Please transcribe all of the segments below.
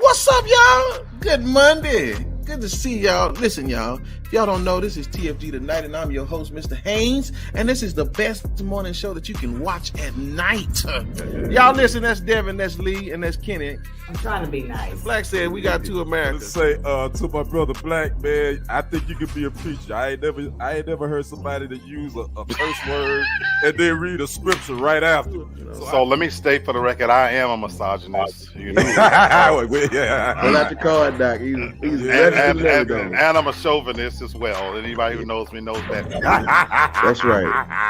What's up, y'all? Good Monday. Good to see y'all. Listen, y'all, if y'all don't know, this is TFG Tonight, and I'm your host, Mr. Haynes, and this is the best morning show that you can watch at night. Y'all listen, that's Devin, that's Lee, and that's Kenny. I'm trying to be nice. Black said we got two Americans. Say to my brother Black, man, I think you could be a preacher. I ain't never heard somebody that use a curse word and then read a scripture right after. So let me state for the record, I am a misogynist. You know, Pull out the card, Doc. He's and I'm a chauvinist as well. Anybody who knows me knows that. That's right.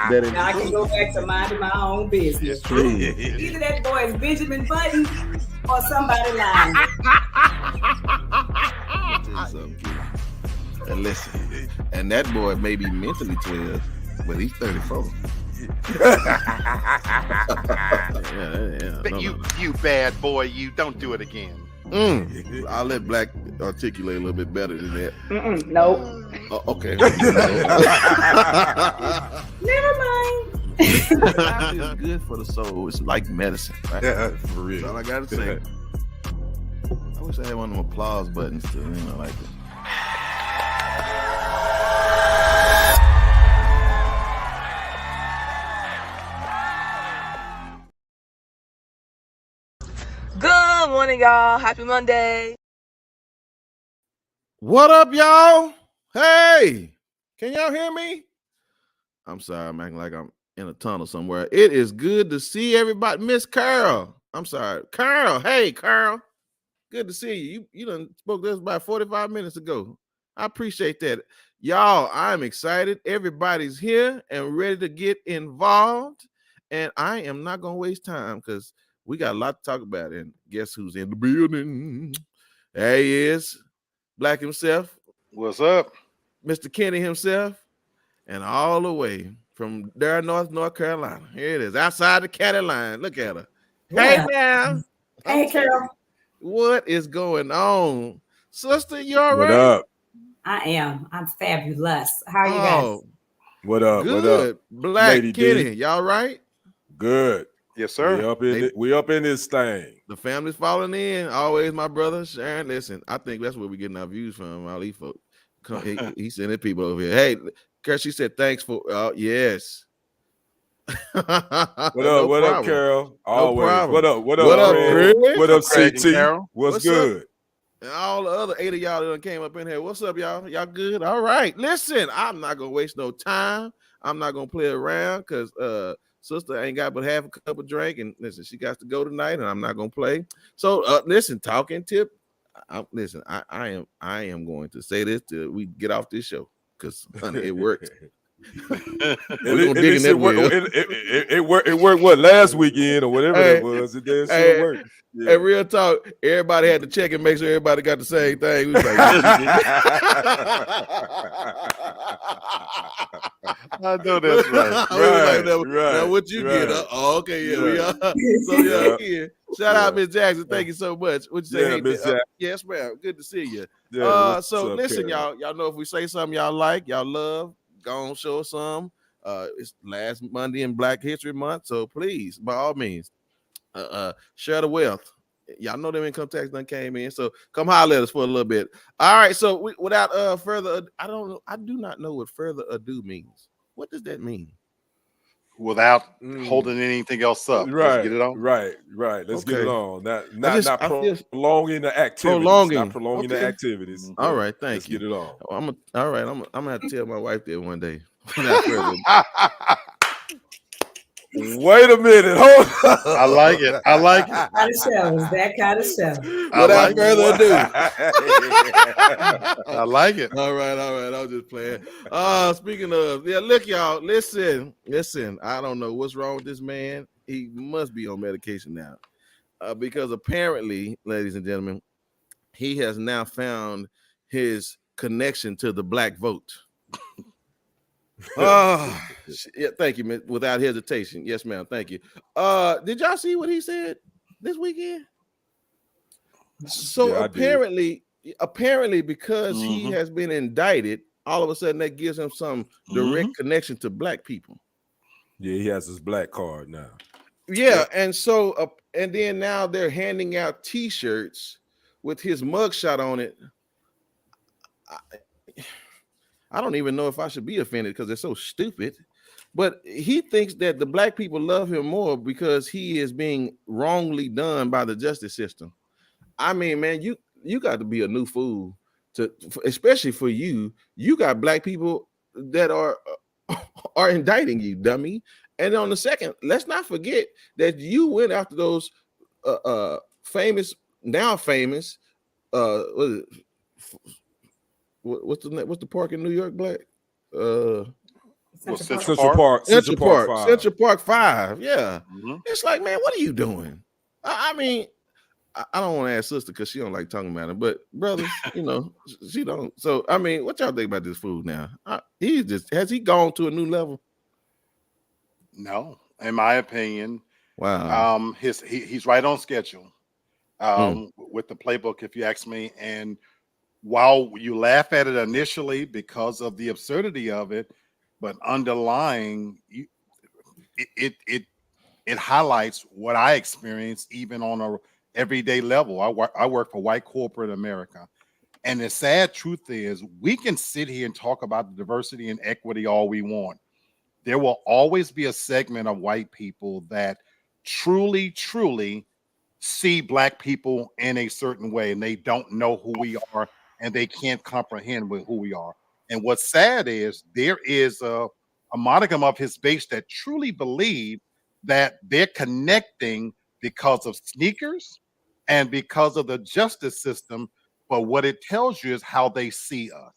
That is Now I can go back to minding my own business. Either that boy is Benjamin Button or somebody lying. And listen, and that boy may be mentally 12, but he's 34. You bad boy, you don't do it again. I'll let Black articulate a little bit better than that. Nope. Okay. Never mind. It's good for the soul. It's like medicine, right? Yeah, for real. That's all I gotta say. I wish I had one of them applause buttons to, like it. Good morning, y'all. Happy Monday. What up, y'all? Hey, can y'all hear me? I'm sorry, I'm acting like I'm in a tunnel somewhere. It is good to see everybody. Miss Carol. I'm sorry. Carol. Hey, Carol. Good to see you. You done spoke to us about 45 minutes ago. I appreciate that. Y'all, I'm excited. Everybody's here and ready to get involved. And I am not going to waste time because we got a lot to talk about. And guess who's in the building? There he is. Black himself. What's up? Mr. Kenny himself. And all the way from there, North Carolina. Here it is, outside the county line. Look at her. Yeah. Hey, now. Hey, Carol. What is going on? Sister, you all What right? up? I am. I'm fabulous. How are you guys? What up? Good. What up? Black Lady Kenny, D. y'all right? Good. Yes, sir. We up in this thing. The family's falling in. Always my brother, Sharon. Listen, I think that's where we're getting our views from. All these folks. He sending people over here. Hey, Kurt, she said thanks for yes. What up? What up, Carol? Always. problem. What up? What What up, up, Craig? Craig? What up, Craig and CT? Carol? What's What's good? And all the other 8 of y'all that came up in here. What's up, y'all? Y'all good? All right. Listen, I'm not gonna waste no time. I'm not gonna play around because sister ain't got but half a cup of drink. And listen, she got to go tonight, and I'm not gonna play. So listen, talking tip. Listen, I am going to say this till we get off this show because it worked. It worked what last weekend or whatever it was. It did still work. Yeah. Hey, real talk, everybody had to check and make sure everybody got the same thing. We was like, I know that's right. Now what you get? Okay, yeah, we are. So yeah. Shout out, Miss Jackson. Thank you so much. What you say? Yeah, Miss Jackson. Yes, ma'am. Good to see you. Yeah, so up, listen, Carol? y'all know if we say something y'all like, y'all love, go on, show us some. It's last Monday in Black History Month, so please, by all means, share the wealth. Y'all know them income tax done came in, so come holler at us for a little bit. All right, so without further, I do not know what further ado means. What does that mean? Without holding anything else up. Right. Let's get it on. Right. Let's get it on. Not prolonging the activities. Not prolonging the activities. All right, thank you. Let's get it on. I'm gonna have to tell my wife that one day. Without further Wait a minute. Hold on. I like it. That kind of show. It's that kind of show. Without further ado. I like it. All right. I was just playing. Speaking of, look, y'all, listen. I don't know what's wrong with this man. He must be on medication now. Because apparently, ladies and gentlemen, he has now found his connection to the black vote. Yeah, thank you, man. Without hesitation. Yes, ma'am. Thank you. Did y'all see what he said this weekend? So Yeah, apparently, because he has been indicted, all of a sudden that gives him some direct connection to black people. Yeah, he has his black card now. Yeah, and so and then now they're handing out T-shirts with his mugshot on it, I don't even know if I should be offended because they're so stupid. But he thinks that the black people love him more because he is being wrongly done by the justice system. I mean, man, you got to be a new fool especially for you. You got black people that are indicting you, dummy. And on the second, let's not forget that you went after those famous, now famous, what's the park in New York, Black? Central Park 5. Yeah. Mm-hmm. It's like, man, what are you doing? I mean, I don't want to ask sister because she don't like talking about it, but brothers, she don't. So I mean, what y'all think about this food now? Has he gone to a new level? No, in my opinion. Wow. He's right on schedule with the playbook, if you ask me. And while you laugh at it initially because of the absurdity of it, but underlying it highlights what I experience even on a everyday level. I work for white corporate America. And the sad truth is we can sit here and talk about the diversity and equity all we want. There will always be a segment of white people that truly see black people in a certain way, and they don't know who we are and they can't comprehend who we are. And what's sad is there is a modicum of his base that truly believe that they're connecting because of sneakers and because of the justice system. But what it tells you is how they see us.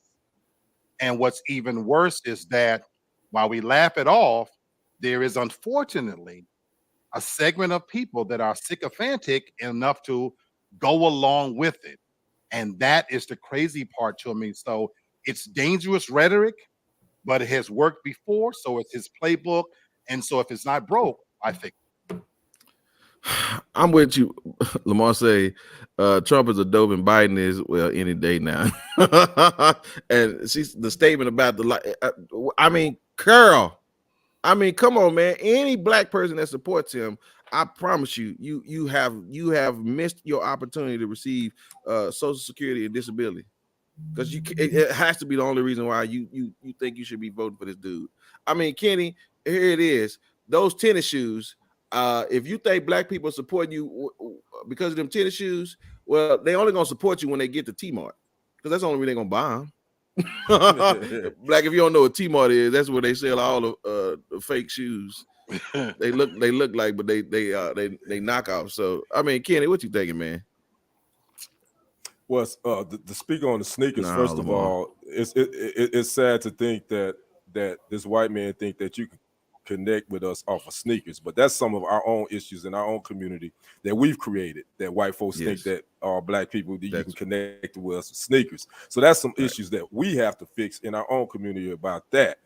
And what's even worse is that while we laugh it off, there is unfortunately a segment of people that are sycophantic enough to go along with it. And that is the crazy part to me. So it's dangerous rhetoric, but it has worked before. So it's his playbook. And so if it's not broke, I think. I'm with you. Lamar say Trump is a dope and Biden is, well, any day now. And the statement about Carl. I mean, come on, man. Any black person that supports him, I promise you, you have missed your opportunity to receive Social Security and disability, because it has to be the only reason why you think you should be voting for this dude. I mean, Kenny, here it is. Those tennis shoes. If you think black people support you because of them tennis shoes, well, they only gonna support you when they get to T-Mart, because that's the only reason they're gonna buy them. Like, if you don't know what T-Mart is, that's where they sell all the fake shoes. They look like, but they knock off. So I mean, Kenny, what you thinking, man? Well, the speaker on the sneakers. First of all, it's sad to think that this white man think that you can connect with us off of sneakers, but that's some of our own issues in our own community that we've created, that white folks think that our black people you can connect with us with sneakers. So that's some issues that we have to fix in our own community about that,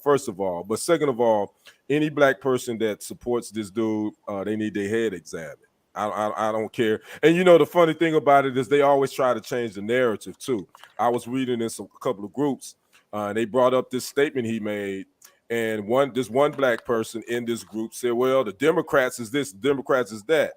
first of all. But second of all, any black person that supports this dude, they need their head examined. I don't care. And the funny thing about it is they always try to change the narrative too. I was reading in a couple of groups, and they brought up this statement he made. And this one black person in this group said, well, the Democrats is this, the Democrats is that.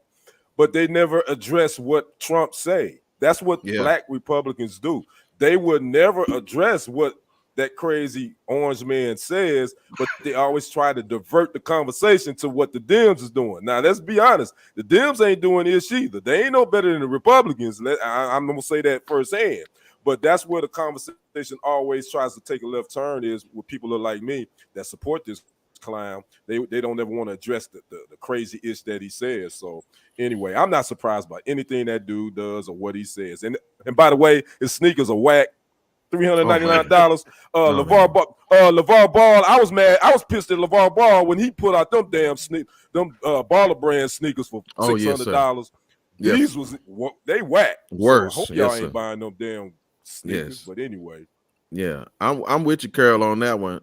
But they never address what Trump say. That's what black Republicans do. They would never address what that crazy orange man says, but they always try to divert the conversation to what the Dems is doing. Now, let's be honest. The Dems ain't doing ish either. They ain't no better than the Republicans. I'm going to say that firsthand. But that's where the conversation always tries to take a left turn, is with people like me that support this clown. They don't ever want to address the crazy ish that he says. So anyway, I'm not surprised by anything that dude does or what he says. And by the way, his sneakers are whack. $399. LeVar Ball. I was mad. I was pissed at LeVar Ball when he put out them damn Baller brand sneakers for $600. These they whack. Worse. So I hope y'all ain't buying them damn sneakers. But anyway, I'm with you, Carol, on that one,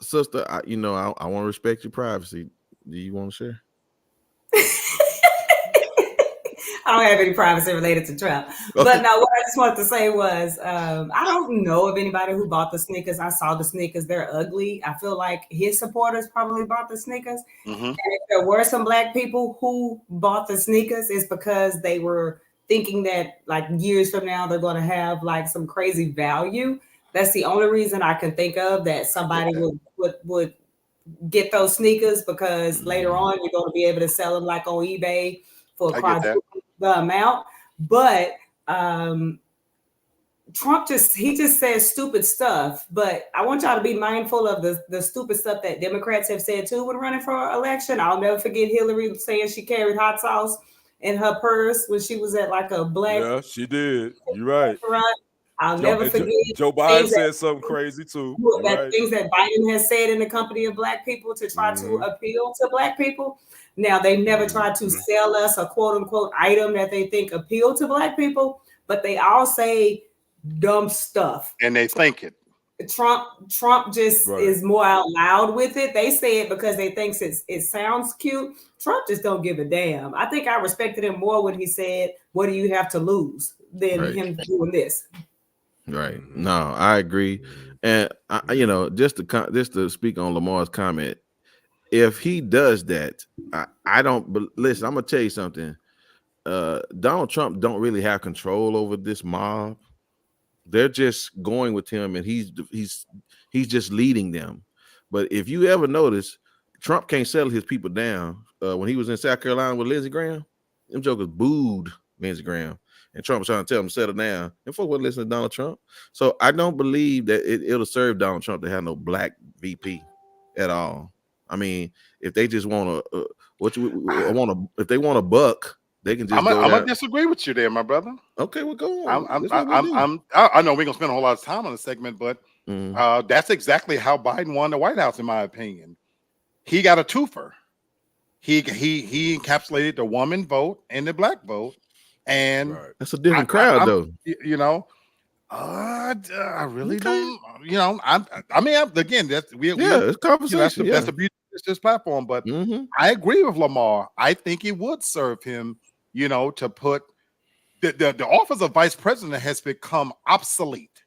sister. I want to respect your privacy. Do you want to share? I don't have any privacy related to Trump. But no, what I just wanted to say was, I don't know of anybody who bought the sneakers. I saw the sneakers. They're ugly. I feel like his supporters probably bought the sneakers. Mm-hmm. And if there were some black people who bought the sneakers, it's because they were thinking that like years from now they're going to have like some crazy value. That's the only reason I can think of that somebody would get those sneakers, because later on you're going to be able to sell them like on eBay for quadruple the amount. But Trump just says stupid stuff, but I want y'all to be mindful of the stupid stuff that Democrats have said too when running for election. I'll never forget Hillary saying she carried hot sauce in her purse when she was at like a black. Yeah, she did. You're right. I'll never forget. Joe Biden said something crazy too. Things that Biden has said in the company of black people to try to appeal to black people. Now, they've never tried to sell us a quote unquote item that they think appeal to black people, but they all say dumb stuff. And they think it. Trump just is more out loud with it. They say it because they think it sounds cute. Trump just don't give a damn. I think I respected him more when he said, "What do you have to lose?" than him doing this. Right. No, I agree. And just to speak on Lamar's comment, if he does that, I don't listen. I'm gonna tell you something. Donald Trump don't really have control over this mob. They're just going with him, and he's just leading them. But if you ever notice, Trump can't settle his people down. When he was in South Carolina with Lindsey Graham, them jokers booed Lindsey Graham, and Trump was trying to tell him to settle down. And folks wouldn't listen to Donald Trump. So I don't believe that it'll serve Donald Trump to have no black VP at all. I mean, if they just want if they want a buck, they can just. I'm gonna disagree with you there, my brother. Okay, well, go on. I know we're gonna spend a whole lot of time on the segment, but that's exactly how Biden won the White House, in my opinion. He got a twofer. He encapsulated the woman vote and the black vote, and that's a different crowd, though. I really don't. I mean, again, it's conversation. That's the beauty of this platform. But I agree with Lamar. I think it would serve him, to put the office of vice president has become obsolete.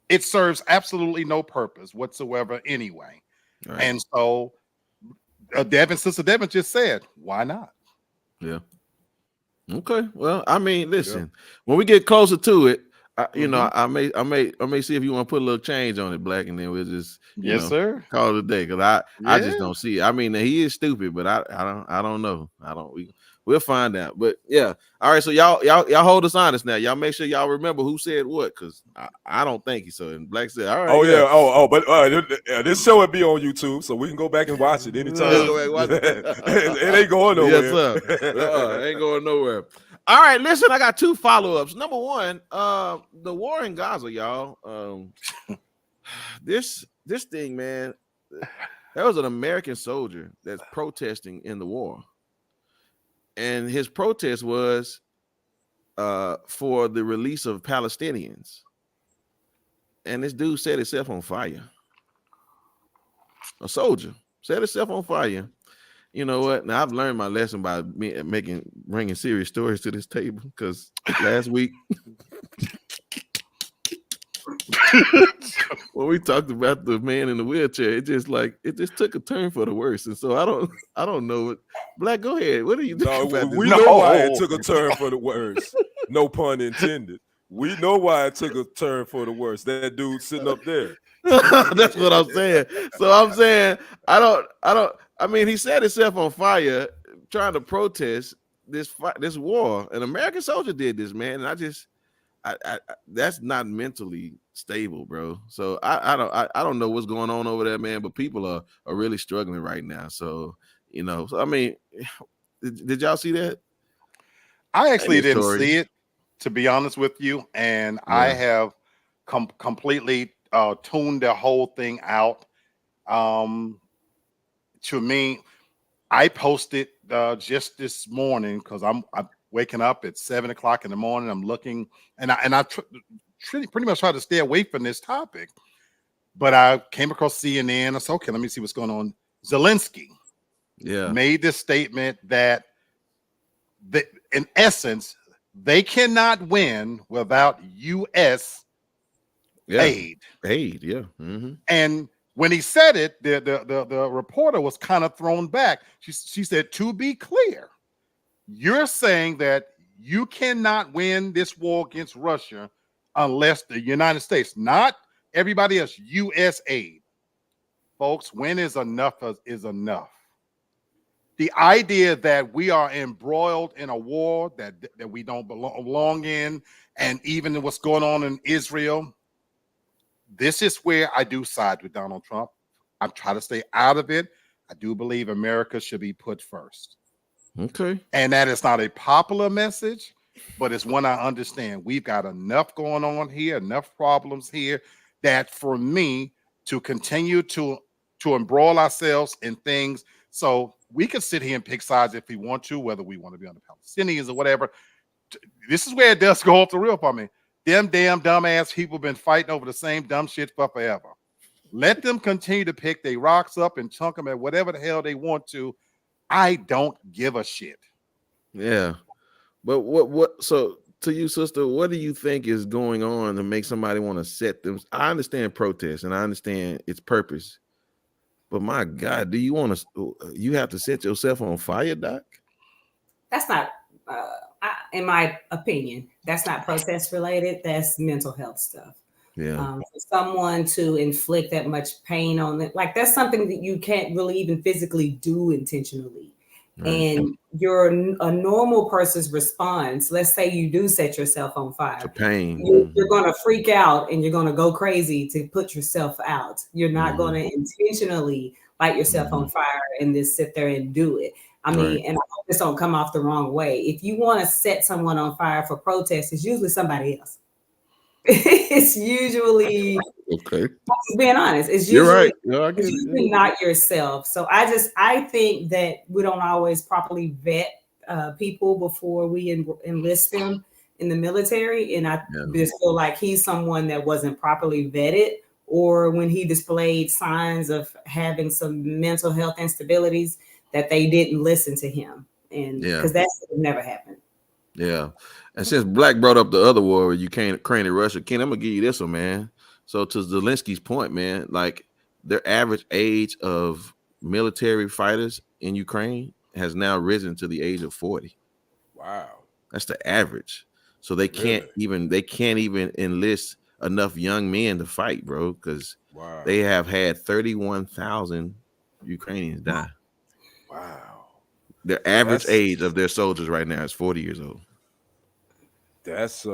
It serves absolutely no purpose whatsoever anyway. Right. And so Sister Devin just said, why not? Yeah. Okay. Well, I mean, listen, when we get closer to it, I may see if you want to put a little change on it, Black, and then we'll just sir, call it a day, because I just don't see it. I mean, he is stupid, but I don't know. We'll find out. But yeah, all right. So y'all hold us honest now. Y'all make sure y'all remember who said what, because I don't think so. And Black said, all right. But this show will be on YouTube, so we can go back and watch it anytime. It ain't going nowhere. Yes, sir. It ain't going nowhere. All right, listen, I got two follow-ups. Number one, the war in Gaza, y'all. This thing, man, there was an American soldier that's protesting in the war. And his protest was for the release of Palestinians. And this dude set himself on fire. A soldier set himself on fire. You know what? Now I've learned my lesson by bringing serious stories to this table, because last week when we talked about the man in the wheelchair, it just took a turn for the worse. And so I don't know what. Black, go ahead. What are you doing? We know why it took a turn for the worse. No pun intended. We know why it took a turn for the worse. That dude sitting up there. That's what I'm saying. So I'm saying I mean, he set himself on fire trying to protest this war. An American soldier did this, man. And I that's not mentally stable, bro. So I don't know what's going on over there, man. But people are really struggling right now. So I mean, did y'all see that? I actually didn't see it, to be honest with you, and I have completely tuned the whole thing out. To me, I posted just this morning, because I'm waking up at 7 o'clock in the morning. I'm looking, and I pretty much try to stay away from this topic, but I came across CNN. I said, okay, let me see what's going on. Zelensky made this statement that in essence, they cannot win without U.S. aid. And when he said it, the reporter was kind of thrown back. She said, to be clear, you're saying that You cannot win this war against Russia unless the United States, not everybody else, U.S. aid. Folks, when is enough is enough. The idea that we are embroiled in a war that we don't belong in, and even what's going on in Israel, this is where I do side with Donald Trump. I'm trying to stay out of it. I do believe America should be put first. Okay. And that is not a popular message, but it's one I understand. We've got enough going on here, enough problems here, that for me to continue to embroil ourselves in things. So we can sit here and pick sides if we want to, whether we want to be on the Palestinians or whatever. This is where it does go off the real for me. Them damn dumbass people been fighting over the same dumb shit for forever. Let them continue to pick their rocks up and chunk them at whatever the hell they want to. I don't give a shit. Yeah. But what so to you, sister, what do you think is going on to make somebody want to set them? I understand protest and I understand its purpose. But my God, do you want to? You have to set yourself on fire, Doc? That's not, in my opinion, that's not protest related. That's mental health stuff. Yeah. For someone to inflict that much pain on it, like that's something that you can't really even physically do intentionally. Right. And a normal person's response, let's say you do set yourself on fire, to pain. You're going to freak out and you're going to go crazy to put yourself out. You're not going to intentionally light yourself on fire and just sit there and do it. I mean, and I hope this don't come off the wrong way. If you want to set someone on fire for protest, it's usually somebody else. It's usually, okay. Being honest, it's usually, you're right. It's usually not yourself. So I think that we don't always properly vet people before we enlist them in the military. And I just feel like he's someone that wasn't properly vetted, or when he displayed signs of having some mental health instabilities, that they didn't listen to him. And because that never happened. Yeah. And since Black brought up the other war, Ukraine and Russia, Ken, I'm gonna give you this one, man. So to Zelensky's point, man, like their average age of military fighters in Ukraine has now risen to the age of 40. Wow. That's the average. So they can't even enlist enough young men to fight, bro, because they have had 31,000 Ukrainians die. Wow. The average age of their soldiers right now is 40 years old. That's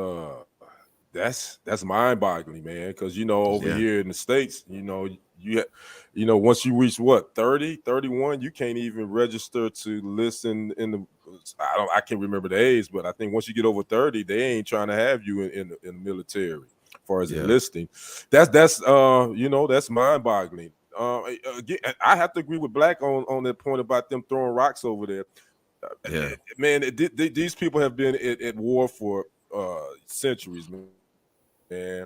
mind-boggling, man. Because over here in the States, once you reach 30, 31, you can't even register to listen in the. I can't remember the age, but I think once you get over 30, they ain't trying to have you in the military as far as enlisting. That's mind-boggling. Again, I have to agree with Black on that point about them throwing rocks over there. Man, these people have been at war for centuries, man.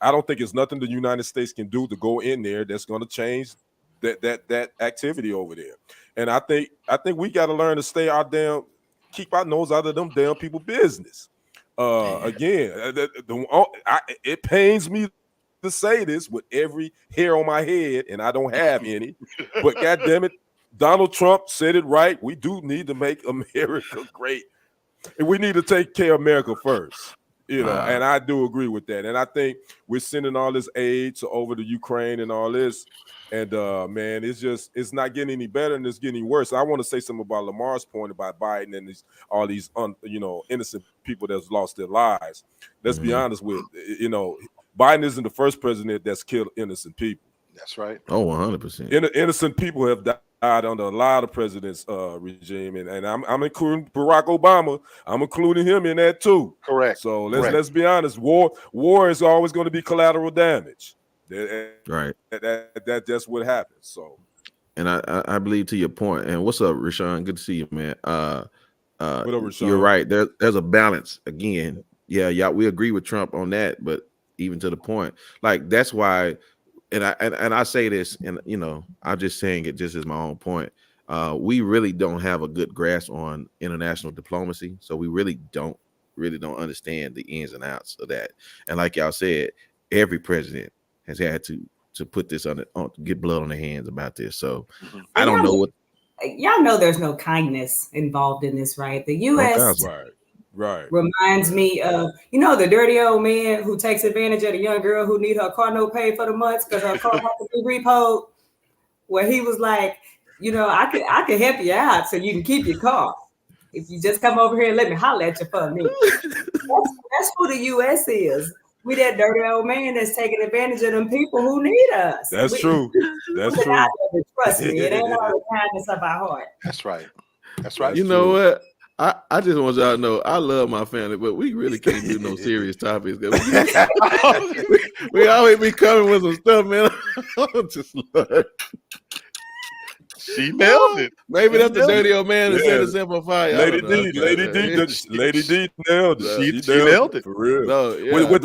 I don't think it's nothing the United States can do to go in there that's going to change that activity over there. And I think we got to learn to keep our nose out of them damn people business. Again, it pains me to say this with every hair on my head, and I don't have any. But goddamn it, Donald Trump said it right. We do need to make America great, and we need to take care of America first. And I do agree with that. And I think we're sending all this aid over to Ukraine and all this. And man, it's not getting any better, and it's getting worse. I want to say something about Lamar's point about Biden and all these innocent people that's lost their lives. Let's be honest with Biden isn't the first president that's killed innocent people. That's right. Oh, 100%. Innocent people have died under a lot of presidents' regime, and I'm including Barack Obama. I'm including him in that too. Correct. So let's be honest. War is always going to be collateral damage. Right. That's what happens. So, and I believe to your point. And what's up, Rashawn? Good to see you, man. What up, Rashawn? You're right. There's a balance again. Yeah, we agree with Trump on that, but even to the point, like that's why. And I say this, and I'm just saying it just as my own point. We really don't have a good grasp on international diplomacy, so we really don't understand the ins and outs of that. And like y'all said, every president has had to put this on get blood on their hands about this. So I don't know what y'all know. There's no kindness involved in this, right? The U.S. Right. reminds me of, the dirty old man who takes advantage of the young girl who need her car note paid for the months because her car has to be repoed. Where he was like, I could help you out so you can keep your car. If you just come over here and let me holler at you for a minute. That's who the U.S. is. We that dirty old man that's taking advantage of them people who need us. That's true. That's true. Trust me, it ain't all the kindness of our heart. That's right. That's right. You know what? I just want y'all to know I love my family, but we really can't do no serious topics. We always be coming with some stuff, man. Just like, she nailed it. Maybe that's the dirty old man that said to simplify. Lady D nailed it. She nailed it for real. No, yeah, with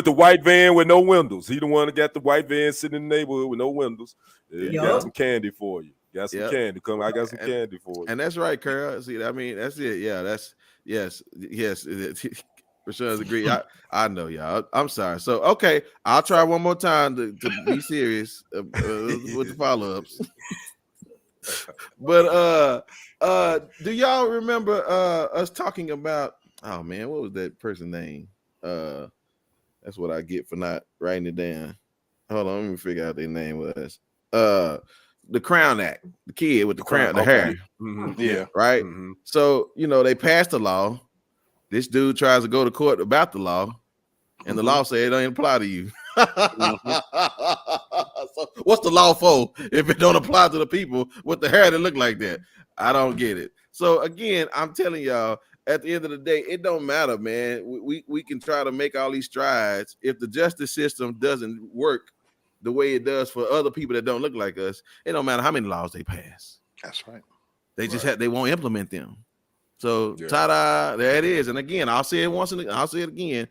the white van with no windows. He the one that got the white van sitting in the neighborhood with no windows. He got some candy for you. Got some candy. Come, I got some candy for you. And that's right, Carl. See, I mean, that's it. Yeah, that's yes. Rashawn's agree. I know, y'all. I'm sorry. So, okay, I'll try one more time to be serious with the follow-ups. But do y'all remember us talking about? Oh man, what was that person's name? That's what I get for not writing it down. Hold on, let me figure out their name was. The Crown Act, the kid with the crown, the hair. Mm-hmm. Yeah. Right. Mm-hmm. So, they passed the law. This dude tries to go to court about the law, and the law said it don't apply to you. So what's the law for if it don't apply to the people with the hair that look like that? I don't get it. So again, I'm telling y'all, at the end of the day, it don't matter, man. We can try to make all these strides. If the justice system doesn't work the way it does for other people that don't look like us, it don't matter how many laws they pass. That's right. They just they won't implement them. So ta-da, there it is. And again, I'll say it once and I'll say it again.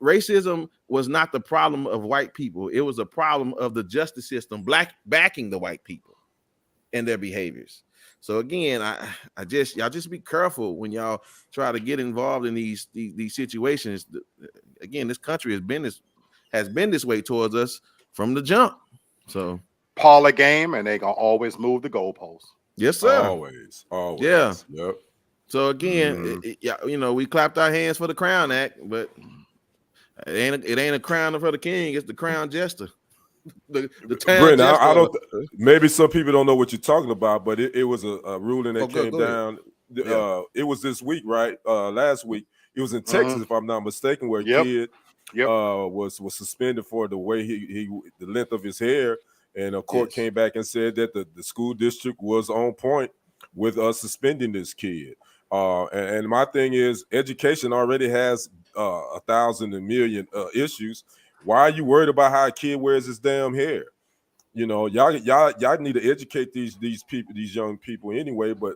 Racism was not the problem of white people. It was a problem of the justice system backing the white people and their behaviors. So again, y'all just be careful when y'all try to get involved in these situations. Again, this country has been this way towards us from the jump. So Paula game, and they gonna always move the goalposts. Yes, sir. Always. Yeah. Yep. So again, we clapped our hands for the Crown Act, but it ain't a crown for the king. It's the crown jester. The Brent, I don't. Maybe some people don't know what you're talking about, but it was a ruling that came down. It was this week, right? Last week. It was in Texas, if I'm not mistaken, where a kid was suspended for the way the length of his hair, and a court came back and said that the school district was on point with suspending this kid. And my thing is, education already has 1,000 million issues. Why are you worried about how a kid wears his damn hair? Y'all need to educate these people, these young people anyway. But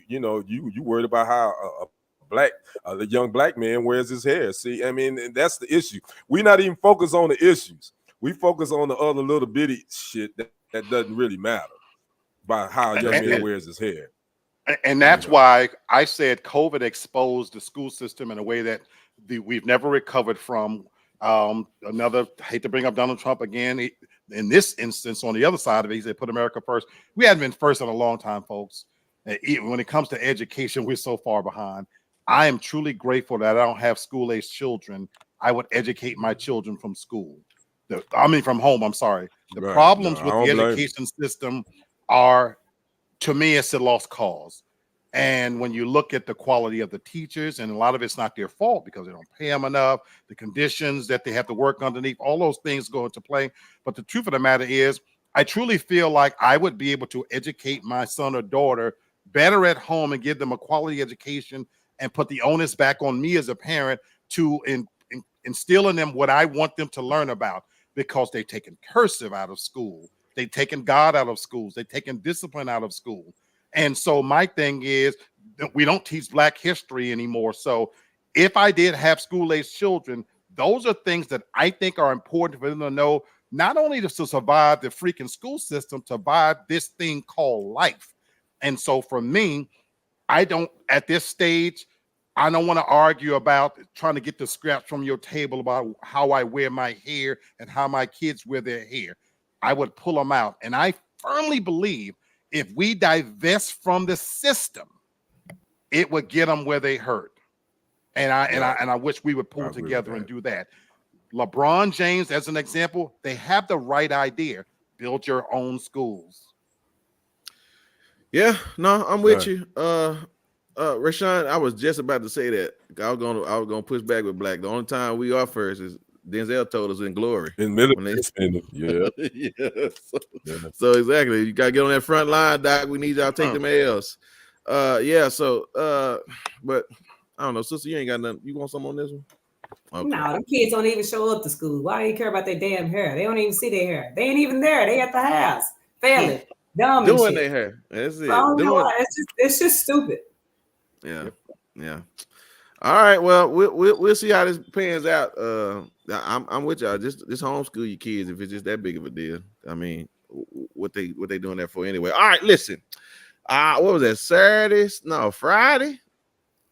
you worried about how the young black man wears his hair. See, I mean, that's the issue. We're not even focused on the issues. We focus on the other little bitty shit that doesn't really matter about how a young man wears his hair. And that's why I said COVID exposed the school system in a way that we've never recovered from. I hate to bring up Donald Trump again. In this instance, on the other side of it, he said, put America first. We haven't been first in a long time, folks. Even when it comes to education, we're so far behind. I am truly grateful that I don't have school-aged children. I would educate my children from school. From home, I'm sorry. The problems with the education system are, to me, it's a lost cause. And when you look at the quality of the teachers, and a lot of it's not their fault because they don't pay them enough, the conditions that they have to work underneath, all those things go into play. But the truth of the matter is, I truly feel like I would be able to educate my son or daughter better at home and give them a quality education and put the onus back on me as a parent to instill in them what I want them to learn about, because they've taken cursive out of school. They've taken God out of schools. They've taken discipline out of school. And so my thing is that we don't teach Black history anymore. So if I did have school-aged children, those are things that I think are important for them to know, not only to survive the freaking school system, to survive this thing called life. And so for me, at this stage, I don't want to argue about trying to get the scraps from your table about how I wear my hair and how my kids wear their hair. I would pull them out. And I firmly believe if we divest from the system, it would get them where they hurt. And I wish we would pull together and do that. LeBron James, as an example, they have the right idea. Build your own schools. Yeah, no, I'm with you. Rashawn, I was just about to say that. I was gonna push back with Black. The only time we are first is Denzel told us in Glory. In military spending, yeah. So exactly, you gotta get on that front line, Doc. We need y'all to take them L's. But I don't know, sister, you ain't got nothing. You want something on this one? Okay. No, the kids don't even show up to school. Why do you care about their damn hair? They don't even see their hair. They ain't even there. They at the house. Failing. Dumb and Doing shit. their hair. That's it. I don't know why. It's just stupid. Yeah. All right. Well, we'll see how this pans out. I'm with y'all. Just homeschool your kids if it's just that big of a deal. I mean, what they doing that for anyway? All right. Listen. What was that? Saturday? No, Friday.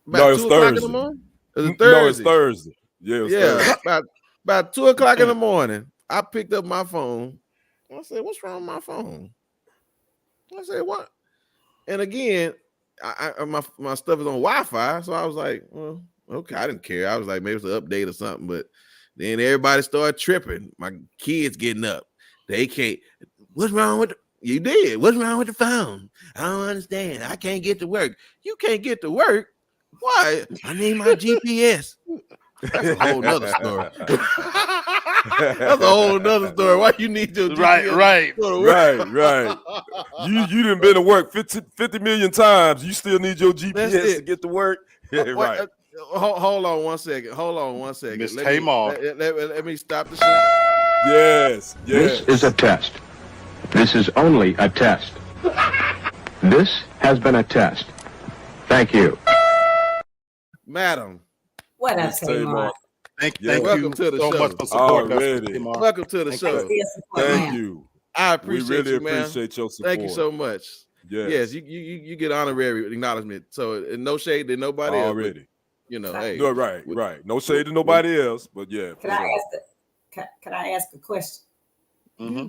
No, it's Thursday. In the morning? Thursday. No, it's Thursday. Yeah, Thursday. About 2:00 in the morning. I picked up my phone. I said, "What's wrong with my phone?" I said, "What?" And again, my stuff is on Wi-Fi, so I was like, "Well, okay." I didn't care. I was like, maybe it's an update or something. But then everybody started tripping. My kids getting up. They can't. What's wrong with you? Did what's wrong with the phone? I don't understand. I can't get to work. You can't get to work. Why? I need my GPS. That's a whole nother story. That's a whole nother story. Why you need your GPS? Right. You done been to work 50 million times. You still need your GPS to get to work. Yeah, right. Hold on one second. Miss Tamar. Let me stop the show. Yes. This is a test. This is only a test. This has been a test. Thank you. Madam. What up, Tamar? Thank welcome you to the so show. much for supporting Already. us. Tamar. Welcome to the show. Thank you. I appreciate we really you, man. appreciate your support. Thank you so much. Yes, you get honorary acknowledgement. So no shade to nobody already. Else, but, hey. No, right. No shade to nobody else, but yeah. Can I ask a question? Mm-hmm.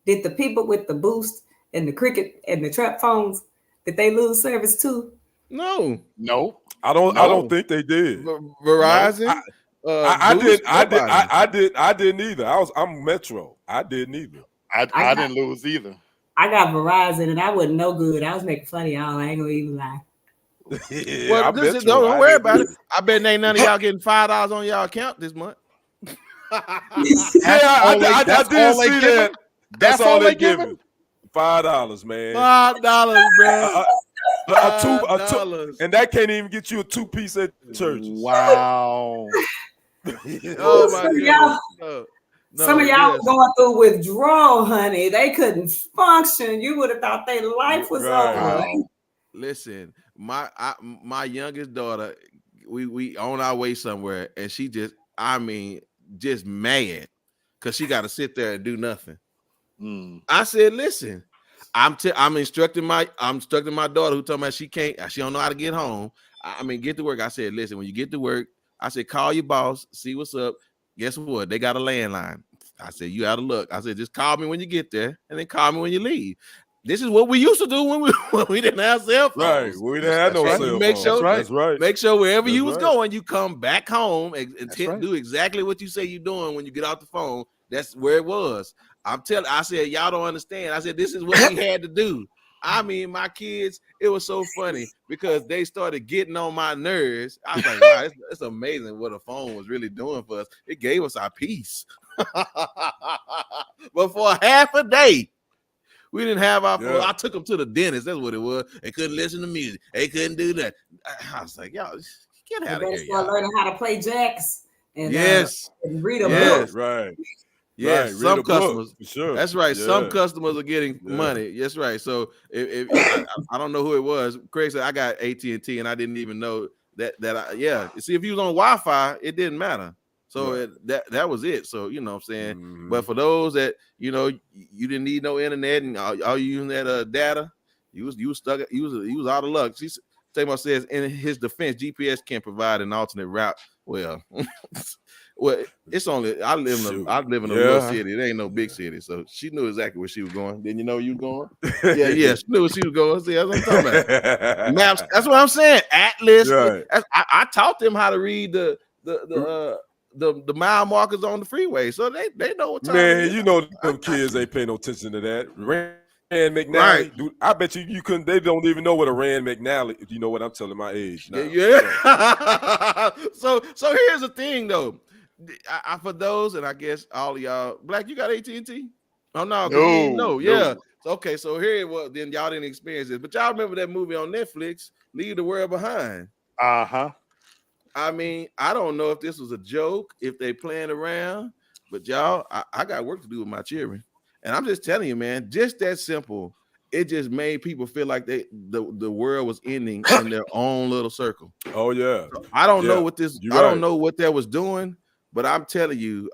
Did the people with the Boost and the Cricket and the Trap phones, did they lose service too? No. I don't think they did. Verizon. I didn't either. I'm Metro. I didn't either. I didn't lose either. I got Verizon and I wasn't no good. I was making fun of y'all. I ain't gonna even lie. Well, don't worry about it. I bet ain't none of y'all getting $5 on y'all account this month. I did see that. That's all they giving. $5, man. $5, bro. $2, and that can't even get you a 2-piece at church. Wow. Oh my God. Some of y'all were going through withdrawal, honey. They couldn't function. You would have thought their life was over. Listen, my youngest daughter, we on our way somewhere, and she just mad because she got to sit there and do nothing. I said, listen, I'm instructing my daughter who told me she don't know how to get home. Get to work. I said, listen, when you get to work, I said, call your boss, see what's up. Guess what? They got a landline. I said, you out of luck. I said, just call me when you get there, and then call me when you leave. This is what we used to do when we didn't have cell phones. Right. We didn't have no cell phones. That's right. Make sure wherever you was going, you come back home and do exactly what you say you're doing when you get off the phone. That's where it was. I said, y'all don't understand. I said, this is what we had to do. My kids, it was so funny because they started getting on my nerves. I was like, wow, it's amazing what a phone was really doing for us. It gave us our peace. But for half a day, we didn't have our phone. I took them to the dentist. That's what it was. They couldn't listen to music. They couldn't do that. I was like, y'all, get out of here. Start learning how to play jacks and read a book. Right. Yes, right. Some customers. For sure. That's right. Yeah. Some customers are getting money. That's right. So if I don't know who it was. Craig said I got AT&T and I didn't even know that. See, if you was on Wi-Fi, it didn't matter. So that was it. So you know what I'm saying. Mm-hmm. But for those that you didn't need no internet and all you using that data, you was stuck. You was out of luck. Tamar says in his defense, GPS can't provide an alternate route. Well. Well, it's only I live in a little city. It ain't no big city, so she knew exactly where she was going. Didn't you know you was going? Yeah, she knew where she was going. See, that's what I'm talking about. Maps. That's what I'm saying. Atlas. Right. I taught them how to read the mile markers on the freeway, so they know what time. Man, you know them kids ain't paying no attention to that. Rand McNally, Right. dude, I bet you couldn't. They don't even know what a Rand McNally. You know what I'm telling my age now. Yeah. So here's the thing though. I for those, and I guess all of y'all, Black, you got AT&T? Oh no, yeah. So, okay, so here, well, then y'all didn't experience this, but y'all remember that movie on Netflix, Leave the World Behind? I mean, I don't know if this was a joke, if they playing around, but y'all, I got work to do with my children, and I'm just telling you, man, just that simple. It just made people feel like the world was ending in their own little circle. Oh yeah. So I don't know what this. I don't right. know what that was doing. But I'm telling you,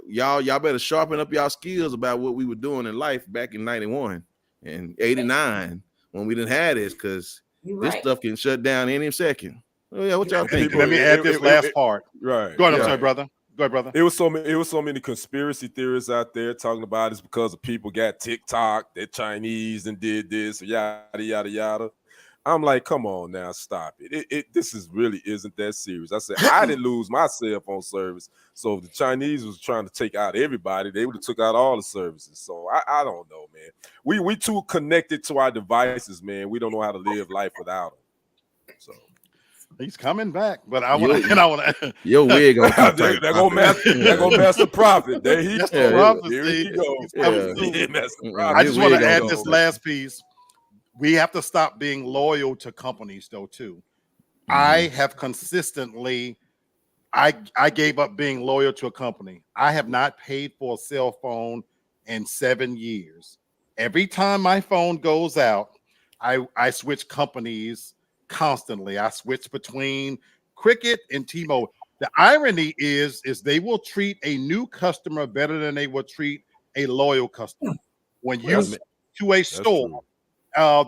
y'all better sharpen up y'all skills about what we were doing in life back in 91 and 89 when we didn't have this, because this stuff can shut down any second. Oh, yeah, what y'all think? Let me add this last part. Right. Go ahead, I'm sorry, brother. Go ahead, brother. It was so many conspiracy theorists out there talking about it's because of people got TikTok, they're Chinese and did this, yada yada yada. I'm like, come on now, stop it. This really isn't that serious. I said, I didn't lose my cell phone service. So if the Chinese was trying to take out everybody, they would have took out all the services. So I don't know, man. We too connected to our devices, man. We don't know how to live life without them. So he's coming back, but I want to. Your wig gonna come they're gonna master profit. There he goes. There he goes. I just want to add this last piece. We have to stop being loyal to companies, though, too. I have consistently, I gave up being loyal to a company. I have not paid for a cell phone in 7 years. Every time my phone goes out, I switch companies constantly. I switch between Cricket and T-Mobile. The irony is they will treat a new customer better than they will treat a loyal customer. When you to a store,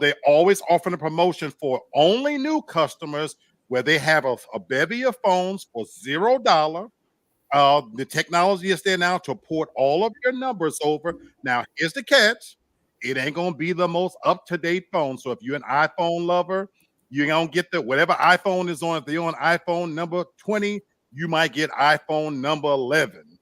they always offer a promotion for only new customers where they have a bevy of phones for $0. The technology is there now to port all of your numbers over. Now, here's the catch. It ain't going to be the most up-to-date phone. So if you're an iPhone lover, you're going to get whatever iPhone is on. If they're on iPhone number 20, you might get iPhone number 11.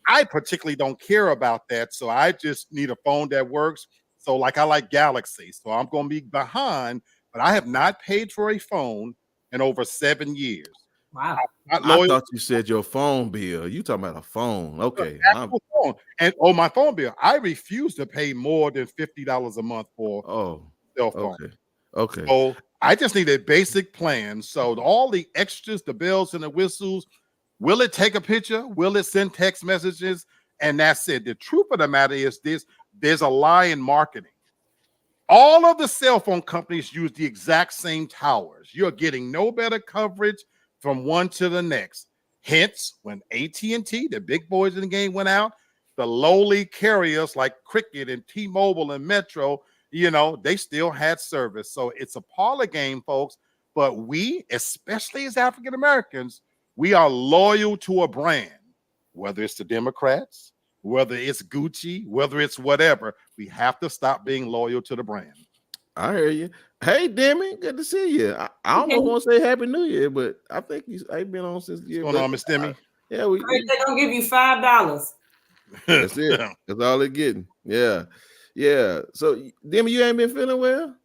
I particularly don't care about that. So I just need a phone that works. So I like Galaxy. So I'm going to be behind, but I have not paid for a phone in over 7 years. Wow. I thought you said your phone bill. You talking about a phone. Okay. Phone. And my phone bill. I refuse to pay more than $50 a month for cell phone. Okay. So I just need a basic plan. So all the extras, the bells and the whistles, will it take a picture? Will it send text messages? And that's it. The truth of the matter is this. There's a lie in marketing. All of the cell phone companies use the exact same towers. You're getting no better coverage from one to the next. Hence, when AT&T, the big boys in the game, went out, the lowly carriers like Cricket and T-Mobile and Metro, they still had service. So it's a parlor game, folks. But we, especially as African Americans, we are loyal to a brand, whether it's the Democrats, whether it's Gucci, whether it's whatever. We have to stop being loyal to the brand. I hear you. Hey, Demi, good to see you. I don't know want to say Happy New Year, but I think he's been on since the year. What's going on, Miss Demi? They're gonna give you $5. That's it. That's all they're getting. Yeah. So, Demi, you ain't been feeling well?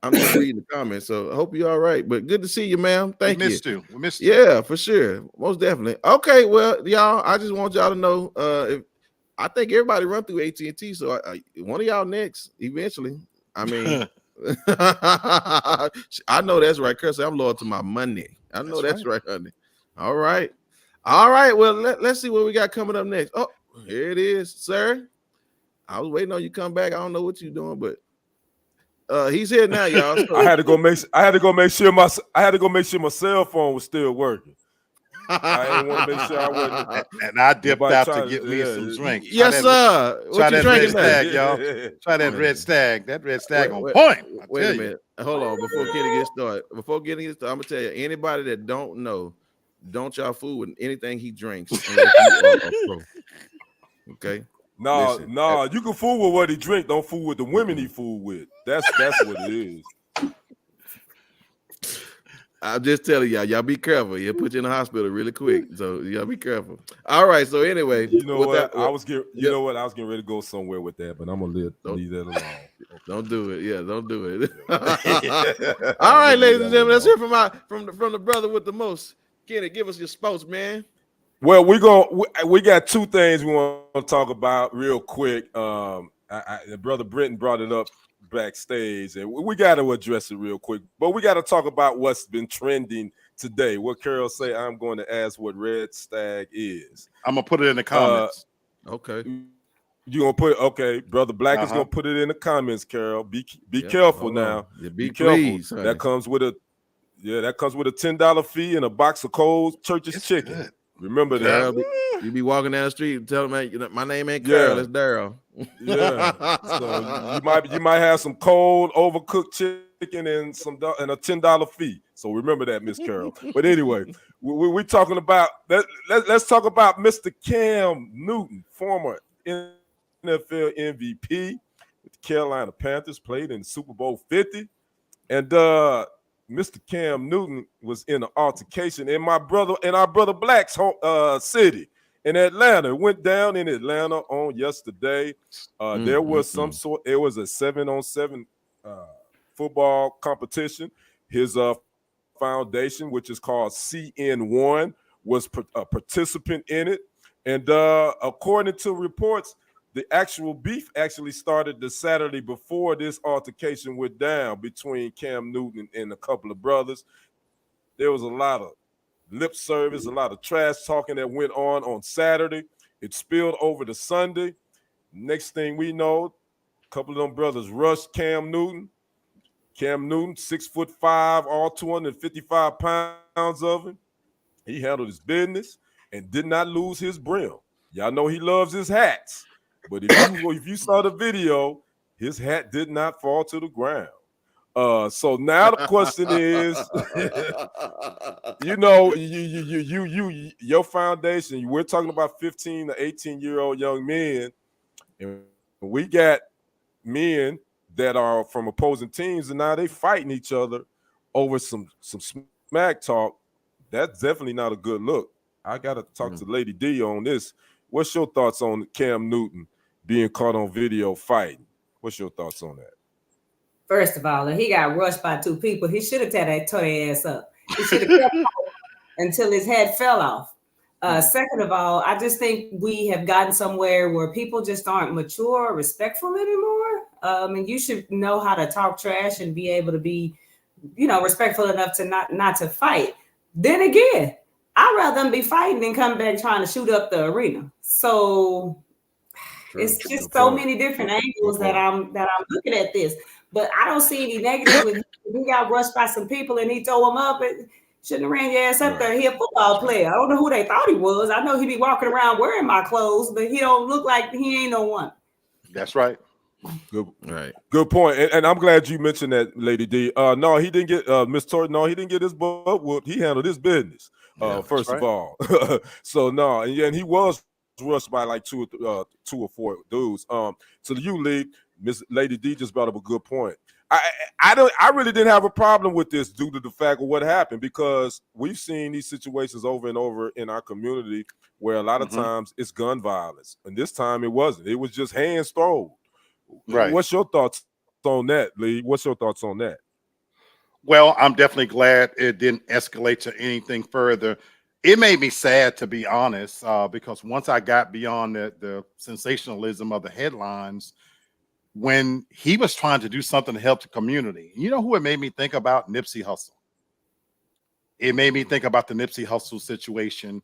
I'm just reading the comments, so I hope you're all right. But good to see you, ma'am. Thank you. We missed you. Yeah, for sure. Most definitely. Okay, well, y'all, I just want y'all to know if I think everybody run through AT&T, so one of y'all next eventually. I mean, I know that's right, Chris. I'm loyal to my money. I know that's right, honey. All right. Well, let's see what we got coming up next. Oh, here it is, sir. I was waiting on you to come back. I don't know what you're doing, but he's here now, y'all. So. I had to go make sure my cell phone was still working. I didn't want to make sure I wasn't. And I dipped out to get me some drink. Yes, sir. Try that red stag, y'all. Try that red stag. That red stag on point. Wait a minute. Hold on. Before getting it started, I'm gonna tell you, anybody that don't know, don't y'all fool with anything he drinks unless you are a pro. Okay. No, you can fool with what he drink. Don't fool with the women he fool with. That's what it is. I'm just telling y'all be careful. He'll put you in the hospital really quick. So y'all be careful. All right. So anyway, you know what? I was getting ready to go somewhere with that, but I'm gonna leave that alone. Okay. Don't do it. Yeah, don't do it. All right, ladies and gentlemen, let's hear from the brother with the most. Kenny, give us your sports, man. Well, we got two things we want to talk about real quick. Brother Britton brought it up backstage, and we got to address it real quick. But we got to talk about what's been trending today. What Carol say? I'm going to ask what Red Stag is. I'm gonna put it in the comments. Okay. You gonna put Brother Black is gonna put it in the comments, Carol. Be careful now. Yeah, be please, careful. Honey. That comes with a $10 fee and a box of Cole's Church's chicken. Good. Remember Carol, that. you be walking down the street and tell them, my name ain't Carol, it's Daryl. Yeah. So you might have some cold, overcooked chicken and a $10 fee. So remember that, Miss Carol. But anyway, we're talking about let's talk about Mr. Cam Newton, former NFL MVP with the Carolina Panthers, played in Super Bowl 50. And Mr. Cam Newton was in an altercation in our brother Black's home city in Atlanta. It went down in Atlanta on yesterday. There was it was a 7-on-7 football competition. His foundation, which is called CN1, was a participant in it. And according to reports, the actual beef actually started the Saturday before this altercation went down between Cam Newton and a couple of brothers. There was a lot of lip service, a lot of trash talking that went on Saturday. It spilled over to Sunday. Next thing we know, a couple of them brothers rushed Cam Newton. Cam Newton, 6'5", all 255 pounds of him. He handled his business and did not lose his brim. Y'all know he loves his hats. But if you saw the video, his hat did not fall to the ground. So now the question is, your foundation. We're talking about 15 to 18-year-old young men, and we got men that are from opposing teams, and now they fighting each other over some smack talk. That's definitely not a good look. I got to talk to Lady D on this. What's your thoughts on Cam Newton being caught on video fighting? What's your thoughts on that? First of all, he got rushed by two people. He should have tore their ass up. He should have kept until his head fell off. Second of all, I just think we have gotten somewhere where people just aren't mature or respectful anymore. And you should know how to talk trash and be able to be, respectful enough to not to fight. Then again, I'd rather them be fighting than come back trying to shoot up the arena. So it's just so many different angles that I'm looking at this. But I don't see any negative with he got rushed by some people and he tore him up. It shouldn't have ran your ass up there. He a football player. I don't know who they thought he was. I know he be walking around wearing my clothes, but he don't look like he ain't no one. That's right. Good point. And I'm glad you mentioned that, Lady D. No, he didn't get Miss Tori. No, he didn't get his butt whooped. He handled his business. First of all. So no, and he was rushed by like two or four dudes. So you, Lee, Miss Lady D just brought up a good point. I really didn't have a problem with this due to the fact of what happened, because we've seen these situations over and over in our community where a lot of times it's gun violence, and this time it wasn't. It was just hands thrown. Right. What's your thoughts on that, Lee? What's your thoughts on that? Well, I'm definitely glad it didn't escalate to anything further. It made me sad, to be honest, because once I got beyond the sensationalism of the headlines, when he was trying to do something to help the community, you know who it made me think about? Nipsey Hussle. It made me think about the Nipsey Hussle situation.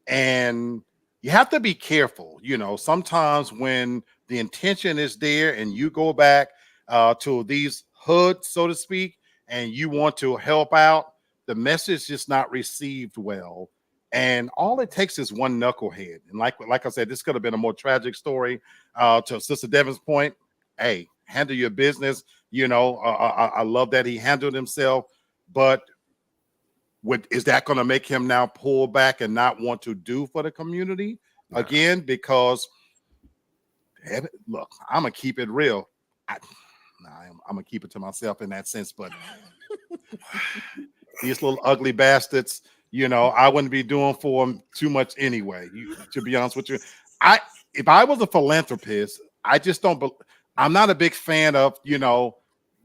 And you have to be careful. Sometimes when the intention is there and you go back to these hoods, so to speak, and you want to help out, the message is not received well. And all it takes is one knucklehead. And like I said, this could have been a more tragic story. To Sister Devin's point, hey, handle your business. I love that he handled himself. But Is that going to make him now pull back and not want to do for the community again? Because look, I'm gonna keep it real. I'm gonna keep it to myself in that sense, but these little ugly bastards, I wouldn't be doing for them too much anyway. To be honest with you, if I was a philanthropist, I just don't. I'm not a big fan of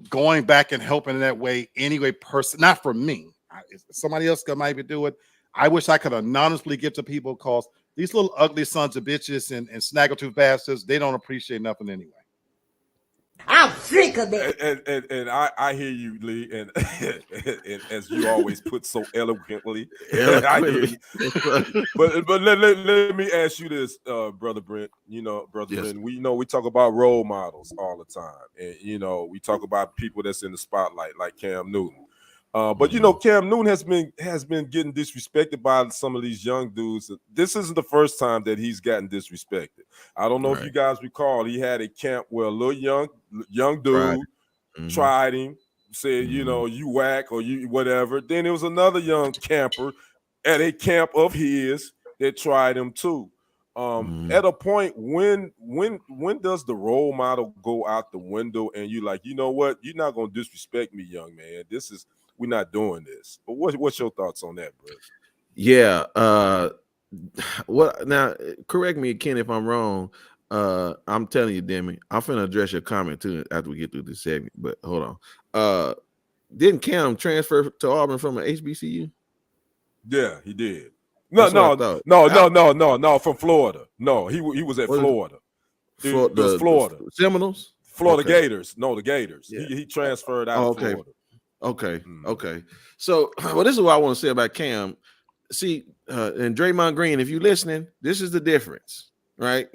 going back and helping in that way anyway. Not for me. Somebody else could maybe do it. I wish I could anonymously give to people, because these little ugly sons of bitches and snaggletooth bastards, they don't appreciate nothing anyway. I'm sick of that. And I hear you, Lee, and as you always put so eloquently. I hear you. But let me ask you this, Brother Brent. Brother Brent, we talk about role models all the time, and we talk about people that's in the spotlight, like Cam Newton. But Cam Newton has been getting disrespected by some of these young dudes. This isn't the first time that he's gotten disrespected. I don't know if you guys recall, he had a camp where a little young dude tried him, said, you whack or you whatever. Then there was another young camper at a camp of his that tried him too. At a point, when does the role model go out the window and you like, you know what, you're not gonna disrespect me, young man. We're not doing this. But what's your thoughts on that, bro? Yeah. What now? Correct me, Ken, if I'm wrong. I'm telling you, Demi, I'm finna address your comment too after we get through this segment. But hold on. Didn't Cam transfer to Auburn from an HBCU? Yeah, he did. No, From Florida. No, he was at Florida. It was Florida. The Seminoles? Florida Gators. No, the Gators. Yeah. He transferred out of Florida. Okay. So, well, this is what I want to say about Cam. See, and Draymond Green, if you're listening, this is the difference, right?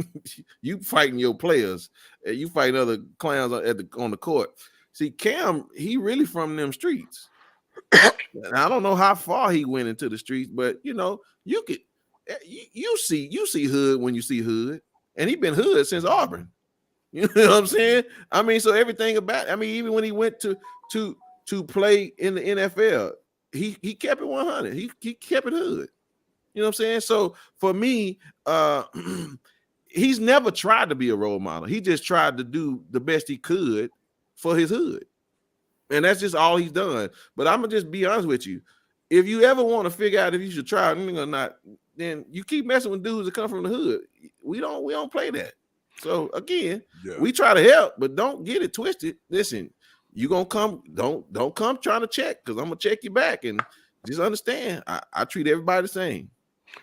You fighting your players, you fighting other clowns on the court. See, Cam, he really from them streets. And I don't know how far he went into the streets, but you see hood when you see hood, and he been hood since Auburn. You know what I'm saying? I mean, so everything about. I mean, even when he went to play in the NFL, he kept it 100. He kept it hood. You know what I'm saying? So for me, he's never tried to be a role model. He just tried to do the best he could for his hood. And that's just all he's done. But I'm gonna just be honest with you. If you ever want to figure out if you should try anything or not, then you keep messing with dudes that come from the hood. We don't play that. So again, we try to help, but don't get it twisted. Listen, you gonna come, don't come trying to check, because I'm gonna check you back, and just understand I treat everybody the same.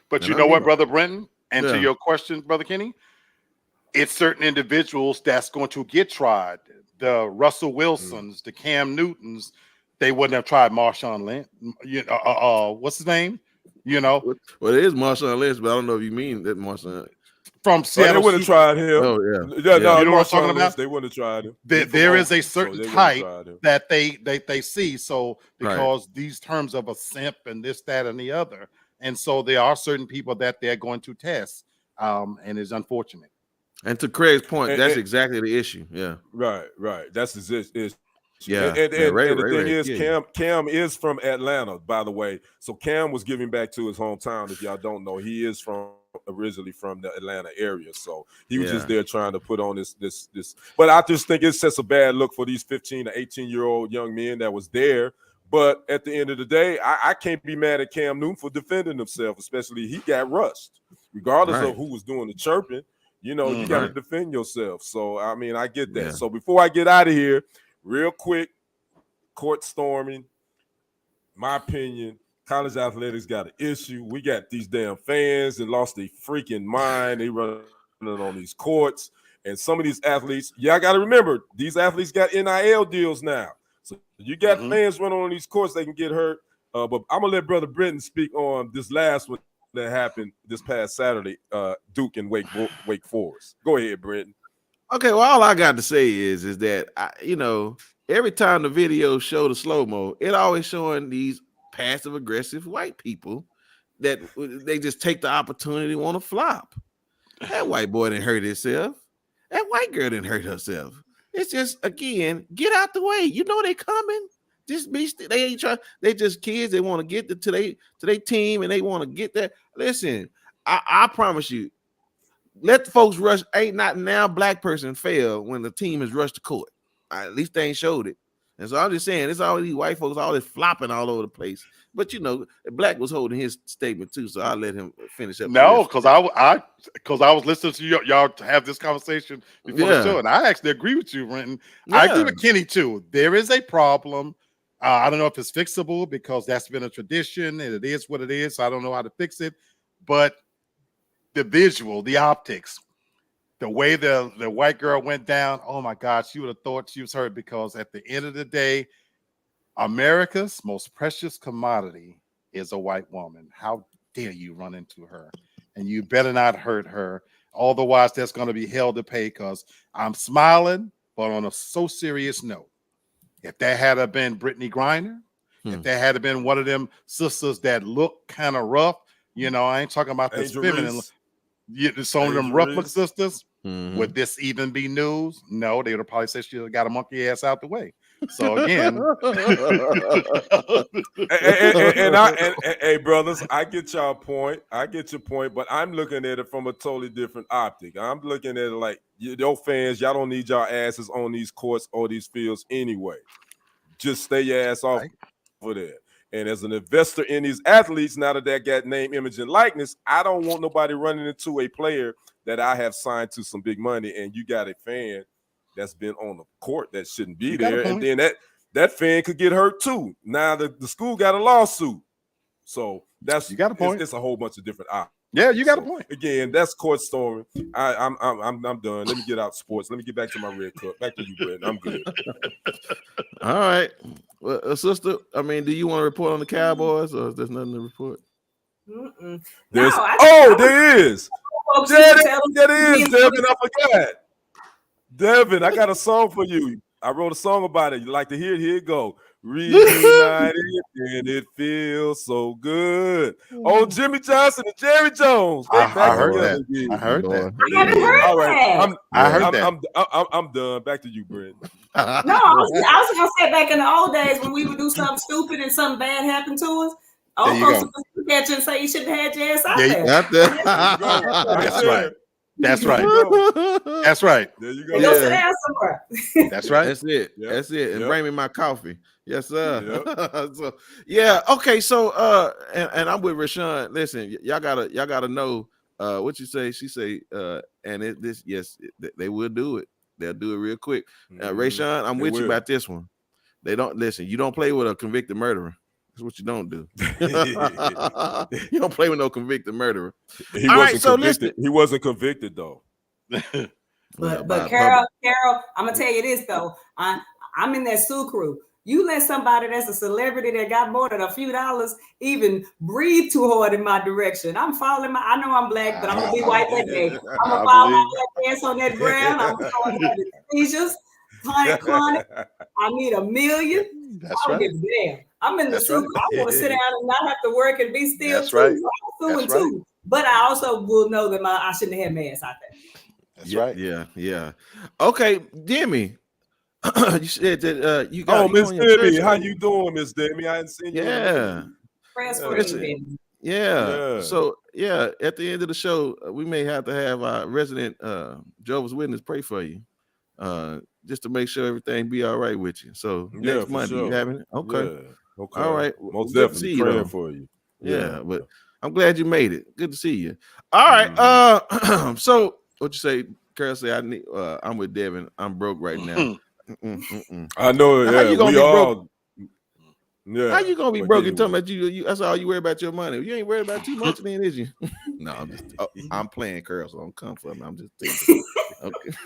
But you know what, Brother Brenton, and to your question, Brother Kenny, it's certain individuals that's going to get tried. The Russell Wilsons, the Cam Newtons, they wouldn't have tried Marshawn Lynch. What's his name? Well, it is Marshawn Lynch, but I don't know if you mean that Marshawn from Seattle. They wouldn't have tried him. Oh No, you know what I'm talking about? They wouldn't have tried him. There is a certain type that they see. So because these terms of a simp and this, that, and the other, and so there are certain people that they're going to test, and it's unfortunate. And to Craig's point, that's exactly the issue. Yeah. Right. That's his issue. Yeah. And the thing is, Cam is from Atlanta, by the way. So Cam was giving back to his hometown. If y'all don't know, he is originally from the Atlanta area. So he was just there trying to put on this. But I just think it sets a bad look for these 15 to 18-year-old young men that was there. But at the end of the day, I can't be mad at Cam Newton for defending himself, especially he got rushed. Regardless of who was doing the chirping, you got to defend yourself. So, I mean, I get that. Yeah. So before I get out of here, real quick, court storming, my opinion, college athletics got an issue. We got these damn fans that lost their freaking mind. They running on these courts. And some of these athletes, I got to remember, these athletes got NIL deals now. So you got fans running on these courts, they can get hurt. But I'm going to let Brother Brenton speak on this last one that happened this past Saturday, Duke and Wake Forest. Go ahead, Brenton. Okay, well, all I got to say is that, every time the video show the slow-mo, it always showing these passive-aggressive white people that they just take the opportunity to want to flop. That white boy didn't hurt himself. That white girl didn't hurt herself. It's just, again, get out the way. You know they coming. Just be. They ain't trying. They just kids. They want to get to their team, and they want to get that. Listen, I promise you, let the folks rush. Ain't not now black person fail when the team is rushed to court. At least they ain't showed it. And so I'm just saying, it's all these white folks, all this flopping all over the place. But Black was holding his statement too, so I'll let him finish up. No, because I was listening to y'all have this conversation before the show, and I actually agree with you, Renton. Yeah. I agree with Kenny too. There is a problem. I don't know if it's fixable because that's been a tradition and it is what it is. So I don't know how to fix it, but the visual, the optics, the way the white girl went down, oh my gosh, you would have thought she was hurt, because at the end of the day, America's most precious commodity is a white woman. How dare you run into her? And you better not hurt her. Otherwise, that's going to be hell to pay, because I'm smiling, but on a so serious note. If that had been Brittany Griner, if that had been one of them sisters that look kind of rough, I ain't talking about this feminine. Some of them rough look sisters, would this even be news? No, they would probably say she got a monkey ass out the way. So again, hey brothers, I get y'all point. I get your point, but I'm looking at it from a totally different optic. I'm looking at it like your fans, y'all don't need y'all asses on these courts or these fields anyway. Just stay your ass off for there. And as an investor in these athletes, now that they got name, image, and likeness, I don't want nobody running into a player that I have signed to some big money, and you got a fan that's been on the court that shouldn't be there, and then that fan could get hurt too. Now the school got a lawsuit, so you got a point. It's a whole bunch of different options. Yeah, you got a point. Again, that's court storming. I'm done. Let me get out sports. Let me get back to my red cup. Back to you, Brett. I'm good. All right, well, sister. I mean, do you want to report on the Cowboys, or is there nothing to report? There is. There is, Devin. I forgot. Devin, I got a song for you. I wrote a song about it. You like to hear it? Here it go. Reunited and it feels so good. Oh, Jimmy Johnson and Jerry Jones. I heard that. I heard that. I haven't heard All right. that. I'm done. Back to you, Brent. No, I was gonna say, back in the old days when we would do something stupid and something bad happened to us, old folks would look at you and say you shouldn't have had your ass out there. That's right. That's right. That's right. There you go. Go sit down somewhere. That's right. That's it. Yep. That's it. And bring me my coffee. Yes, sir. Yep. So yeah. Okay. So and I'm with Rashawn. Listen, y'all gotta know what you say. She say and they will do it. They'll do it real quick. Rashawn, I'm with you about this one. They don't listen. You don't play with a convicted murderer. That's what you don't do. You don't play with no convicted murderer. He wasn't convicted though. But Carol, I'm gonna tell you this though. I'm in that Sue crew. You let somebody that's a celebrity that got more than a few dollars even breathe too hard in my direction. I'm following I know I'm black, but I'm gonna be white that day. I'm gonna follow my black ass on that ground. I'm going to seizures, chronic. I need $1 million. That's right. Damn. I'm in the Sue crew. I want to sit down and not have to work and be still. That's right. I'm suing too. But I also will know that I shouldn't have had mass out there. That's right. Yeah. Okay, Demi. You said that you got. Oh, Miss Demi, how you doing, Miss Demi? I hadn't seen you. Yeah. So at the end of the show, we may have to have our resident Jehovah's Witness pray for you, just to make sure everything be all right with you. So next Monday, you having it? Okay. Yeah. Okay. All right. Most definitely praying for you. Yeah, but I'm glad you made it. Good to see you. All right. So what you say? Carol say I need. I'm with Devin. I'm broke right now. I know. How you gonna be broke? Yeah. How you gonna be broke and talking about you? That's all you worry about your money. You ain't worried about too much, then, is you? No, I'm playing, Carol. So don't come for me. I'm just thinking. Okay.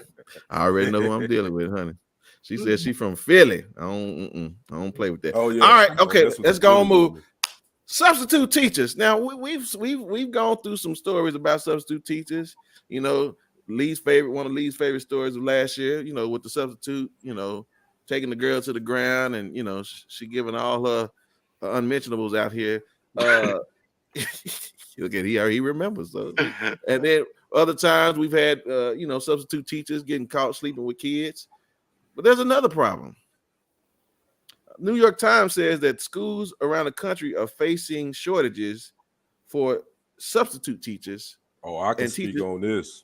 I already know who I'm dealing with, honey. She said she from Philly. I don't play with that. Oh yeah. All right. Okay. Let's go and move. Substitute teachers. Now we've gone through some stories about substitute teachers. You know, one of Lee's favorite stories of last year. You know, with the substitute. You know, taking the girl to the ground, and you know she giving all her unmentionables out here. Look at he remembers. So. And then other times we've had substitute teachers getting caught sleeping with kids. But there's another problem. New York Times says that schools around the country are facing shortages for substitute teachers. Oh, I can and speak teachers, on this.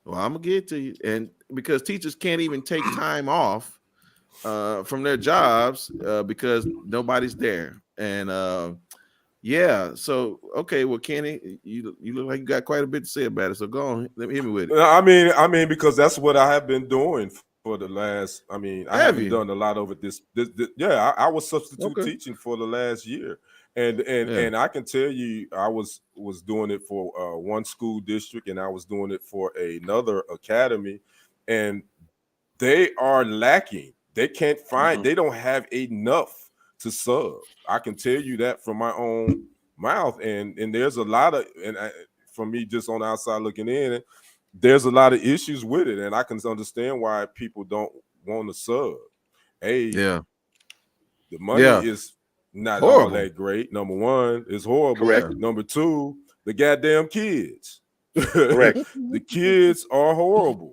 Well, I'm gonna get to you, and because teachers can't even take time off from their jobs because nobody's there, and yeah. So okay, well, Kenny, you look like you got quite a bit to say about it. So go on, let me hit me with it. I mean, because that's what I have been doing for the last. I mean, I haven't done a lot of it. This yeah, I was substitute teaching for the last year, and I can tell you, I was doing it for one school district, and I was doing it for another academy, and they are lacking. They can't find. They don't have enough to sub. I can tell you that from my own mouth, and there's a lot of, from me just on the outside looking in, there's a lot of issues with it, and I can understand why people don't want to sub. Hey, the money is not all that great. Number one, it's horrible. Correct. Number two, the goddamn kids. Correct. The kids are horrible.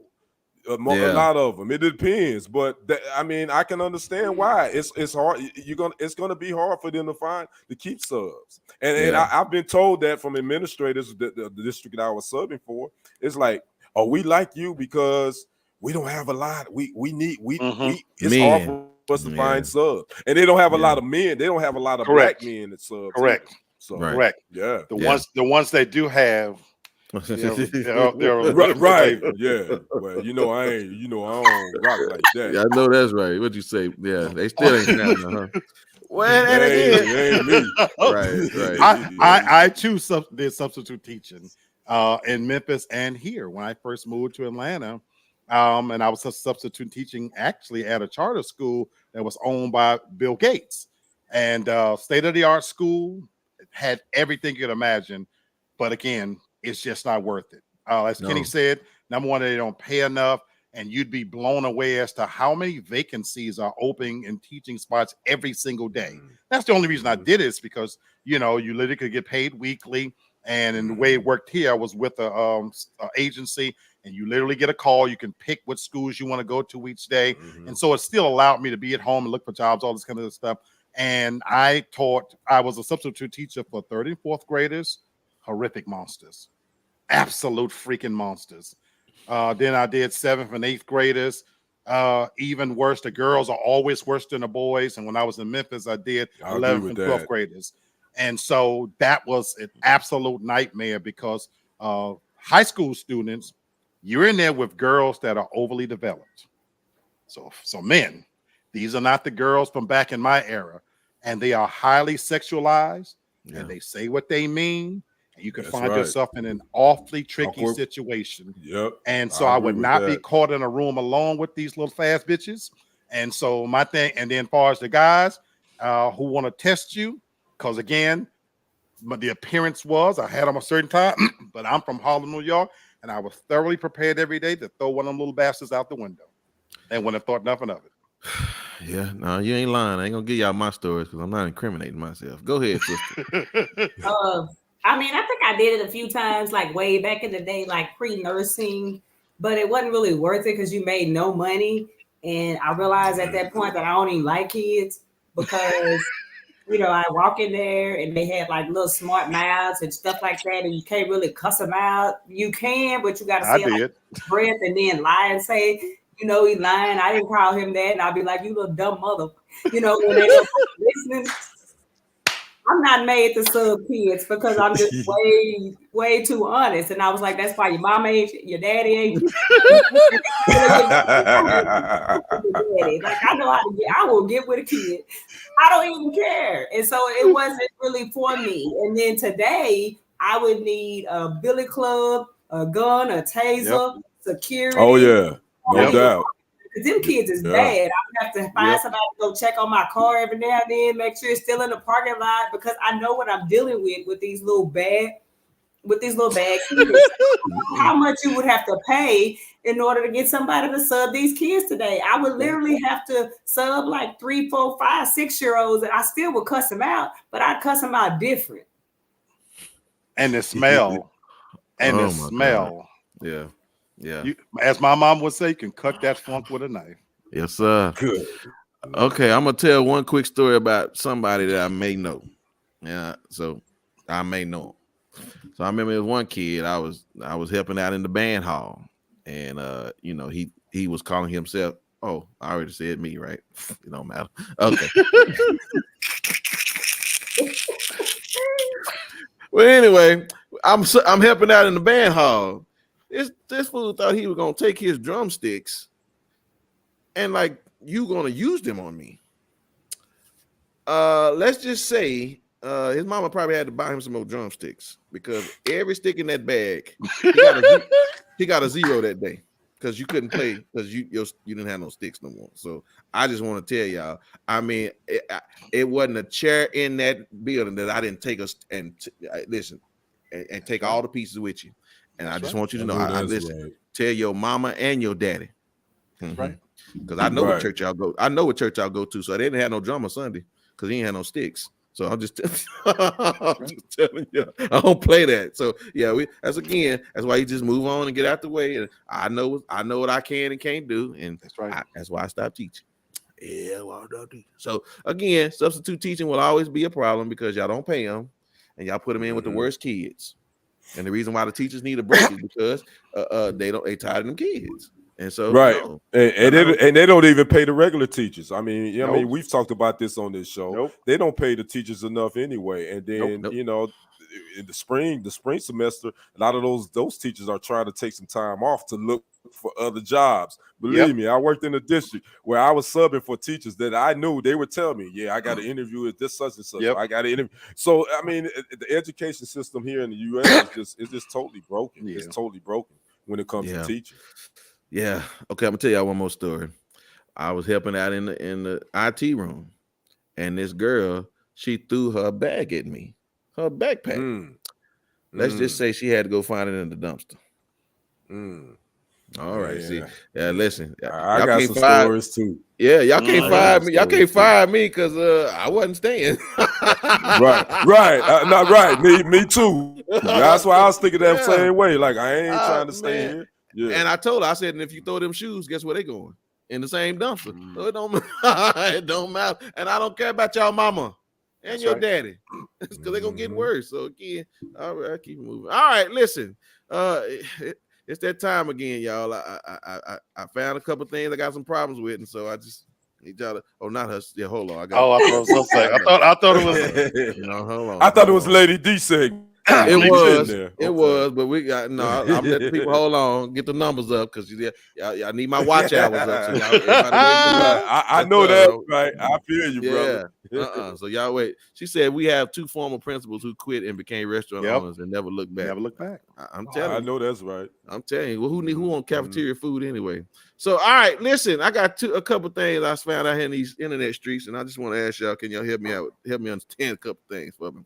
A lot of them. It depends, but I mean, I can understand why it's hard. It's gonna be hard for them to keep subs. And I've been told that from administrators, the district that I was subbing for. It's like, oh, we like you because we don't have a lot. It's hard for us to find subs, and they don't have a lot of men. They don't have a lot of black men that subs. Correct. So, correct. Yeah. The ones they do have. Right. Yeah. Well, I don't rock like that. Yeah, I know that's right. What'd you say? Yeah, they still ain't snapping, huh? Well, and again, right. I too did substitute teaching in Memphis and here when I first moved to Atlanta. And I was substitute teaching actually at a charter school that was owned by Bill Gates, and state-of-the-art school. It had everything you could imagine, but again, it's just not worth it. As Kenny said, number one, they don't pay enough, and you'd be blown away as to how many vacancies are opening in teaching spots every single day. That's the only reason I did it, is because, you literally could get paid weekly. And in the way it worked here, I was with a agency, and you literally get a call. You can pick what schools you want to go to each day. And so it still allowed me to be at home and look for jobs, all this kind of stuff. And I was a substitute teacher for third and fourth graders. Horrific monsters, absolute freaking monsters. Then I did seventh and eighth graders, even worse. The girls are always worse than the boys. And when I was in Memphis, I did 11th and 12th graders. And so that was an absolute nightmare because high school students, you're in there with girls that are overly developed. So men, these are not the girls from back in my era, and they are highly sexualized, and they say what they mean. And you can find yourself in an awfully tricky situation. Yep. And so I would not be caught in a room alone with these little fast bitches. And so my thing, and then as far as the guys who want to test you, because again, the appearance was I had them a certain time, but I'm from Harlem, New York, and I was thoroughly prepared every day to throw one of them little bastards out the window. And when I thought nothing of it. Yeah, no, you ain't lying. I ain't gonna give y'all my stories because I'm not incriminating myself. Go ahead, sister. I mean, I think I did it a few times, like way back in the day, like pre-nursing, but it wasn't really worth it because you made no money. And I realized at that point that I don't even like kids because, I walk in there and they had like little smart mouths and stuff like that, and you can't really cuss them out. You can, but you got to say like breath and then lie and say, he's lying. I didn't call him that. And I'll be like, you little dumb mother. When they were listening. I'm not made to sub kids because I'm just way, way too honest. And I was like, that's why your mama ain't, your daddy ain't. Like, I know how to I will get with a kid. I don't even care. And so it wasn't really for me. And then today, I would need a billy club, a gun, a taser, security. Oh, yeah. No doubt. Because them kids is bad. I would have to find somebody to go check on my car every now and then, make sure it's still in the parking lot, because I know what I'm dealing with these little bad kids. How much you would have to pay in order to get somebody to sub these kids today. I would literally have to sub like 3, 4, 5, 6-year-olds, and I still would cuss them out, but I'd cuss them out different. And the smell. God. Yeah. Yeah. As my mom would say, you can cut that funk with a knife. Yes, sir. Good. Okay, I'm gonna tell one quick story about somebody that I may know. Yeah, so I may know. So I remember there was one kid I was helping out in the band hall, and you know, he was calling himself. Oh, I already said me, right? It don't matter. Okay. Well, anyway, I'm helping out in the band hall. This fool thought he was gonna take his drumsticks and like you gonna use them on me. Let's just say his mama probably had to buy him some more drumsticks because every stick in that bag he got a 0 that day because you couldn't play because you didn't have no sticks no more. So I just want to tell y'all, I mean, it wasn't a chair in that building that I didn't take us and listen and take all the pieces with you. And I just want you to know, I listen. Right. Tell your mama and your daddy. That's right. Because I know what church y'all go. I know what church y'all go to. So they didn't have no drummer Sunday because he ain't had no sticks. So I'm just telling you, I don't play that. So yeah, that's why you just move on and get out the way. And I know what I can and can't do, and that's right. That's why I stopped teaching. Yeah, well, so again, substitute teaching will always be a problem because y'all don't pay them, and y'all put them in with the worst kids. And the reason why the teachers need a break is because they tired of them kids. And so right, and they don't even pay the regular teachers. I mean, I mean, we've talked about this on this show. They don't pay the teachers enough anyway. And then you know, in the spring semester, a lot of those teachers are trying to take some time off to look for other jobs. Believe me, I worked in a district where I was subbing for teachers that I knew they would tell me, "Yeah, I got an interview at this such and such. I got an interview." So I mean, the education system here in the U.S. is just totally broken. It's totally broken when it comes to teaching. Yeah. Okay, I'm gonna tell y'all one more story. I was helping out in the IT room, and this girl, she threw her bag at me, her backpack. Let's just say she had to go find it in the dumpster. All right. See, listen, I got some stories too. Yeah, y'all can't fire me. Y'all can't fire me because I wasn't staying. right. Not right. Me too. That's why I was thinking that same way. Like I ain't trying to stay here. Yeah. And I told her, I said, and if you throw them shoes, guess where they going? In the same dumpster. So it don't matter. And I don't care about y'all mama and your daddy. Because they're gonna get worse. So again, all right, I keep moving. All right, listen. It's that time again, y'all. I found a couple things I got some problems with, and so I just need y'all to. Oh, not her. Yeah, hold on. I thought it was. No, hold on. I thought it was Lady D saying. It was, but we got I'm letting people hold on, get the numbers up because y'all need my watch hours up. So I know that, right? I feel you, brother. So y'all wait. She said we have 2 former principals who quit and became restaurant owners and never looked back. Never look back. I'm telling you. I know that's right. I'm telling you. Well, who want cafeteria food anyway? So all right, listen. I got a couple things I found out here in these internet streets, and I just want to ask y'all, can y'all help me out? Help me understand a couple things for me.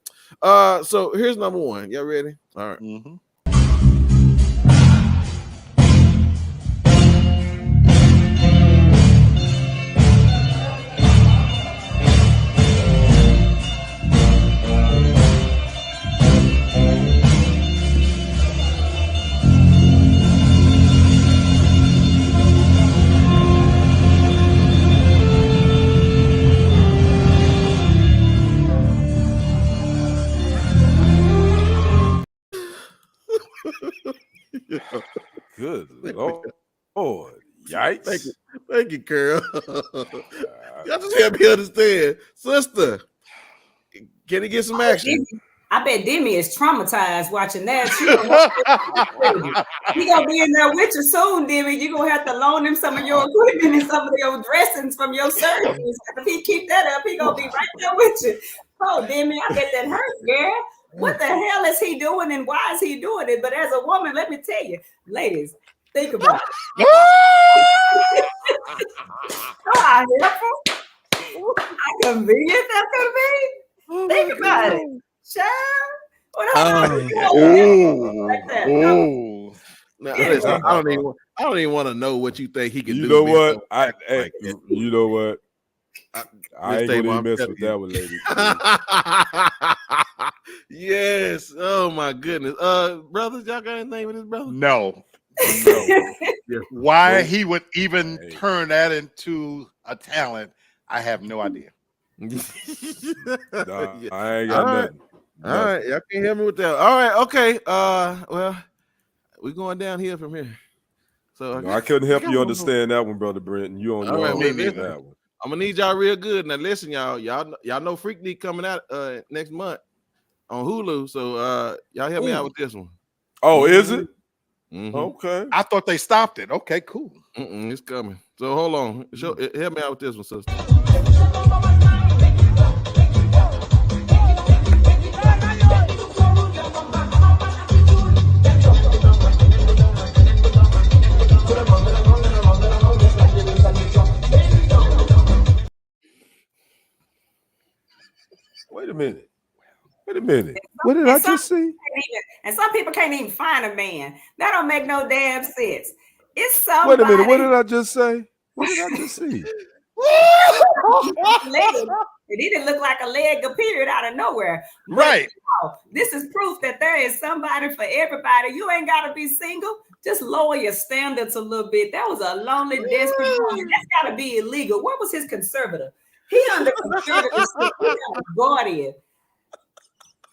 So here's number 1. Y'all ready? All right. Good Lord. Yikes. Thank you, Carol. Y'all just help me understand. Sister, can he get some action? I bet Demi is traumatized watching that. He gonna be in there with you soon, Demi. You're gonna have to loan him some of your equipment and some of your dressings from your surgeries. If he keep that up, he gonna be right there with you. Oh, Demi, I bet that hurts, girl. What the hell is he doing and why is he doing it? But as a woman, let me tell you, ladies, think about it. How helpful, how convenient that could be. Think about it. Child. Now, listen, I don't even want to know what you think he can do. You know what? You know what? I ain't gonna mess with that one, lady. Yes. Oh my goodness. Brothers, y'all got anything with this brother? No. Why he would even turn that into a talent, I have no idea. Nah, Yeah. I ain't got nothing. All right, y'all can't help me with that. All right, okay. Well, we're going down here from here. So No, I couldn't help you understand that one, Brother Brenton. You on your own me with neither. that one. I'm gonna need y'all real good. Now listen, y'all know Freaknik coming out next month on Hulu. So y'all help me out with this one. Oh, is it? Mhm. Okay. I thought they stopped it. Okay, cool. It's coming. So hold on. Help me out with this one, sister. Wait a minute. What did I just see? And some people can't even find a man. That don't make no damn sense. It's somebody. Wait a minute. What did I just say? What did I just see? It didn't look like a leg appeared out of nowhere. Right. But, this is proof that there is somebody for everybody. You ain't got to be single. Just lower your standards a little bit. That was a lonely, desperate woman. That's got to be illegal. Where was his conservator? He under conservatorship. He got a guardian.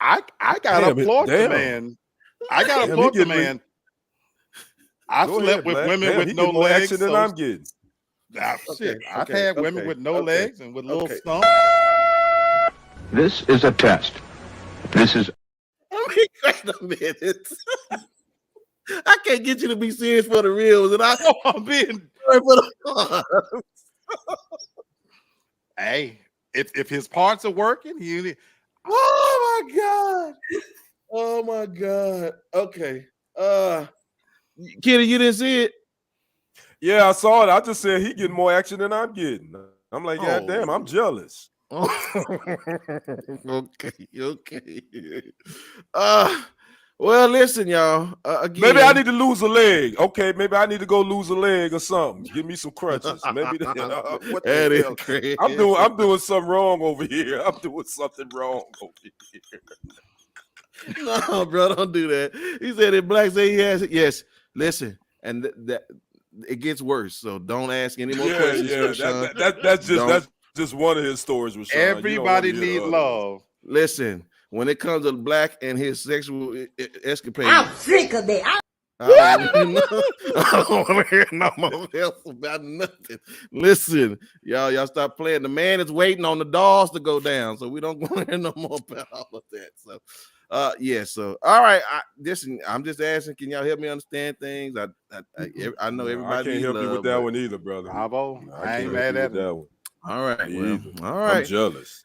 I gotta applaud the man. I gotta applaud the man. I slept with women with no legs than I'm getting. I've had women with no legs and with little stumps. This is a test. This is. Wait a minute. I can't get you to be serious for the reals, and I'm being sorry for the. Hey, if his parts are working, Oh my god. Okay. Kitty, you didn't see it? Yeah, I saw it. I just said he getting more action than I'm getting. I'm like, God damn, I'm jealous. Okay. Well, listen, y'all. Again, maybe I need to lose a leg. Okay, maybe I need to go lose a leg or something. Give me some crutches. Maybe what the hell? I'm doing something wrong over here. I'm doing something wrong over here. No, bro, don't do that. He said if Black say he has it. Yes, listen, and that it gets worse. So don't ask any more questions. Yeah, that's just one of his stories. Rashawn. Everybody need love. Listen. When it comes to Black and his sexual escapades, I'm sick of that. I don't want to hear no more else about nothing. Listen, y'all stop playing. The man is waiting on the dolls to go down, so we don't want to hear no more about all of that. So, So all right, listen. I'm just asking, can y'all help me understand things? I know everybody. I can't help you with that one either, brother. Bravo. I ain't mad at that one. All right, well, all right. I'm jealous.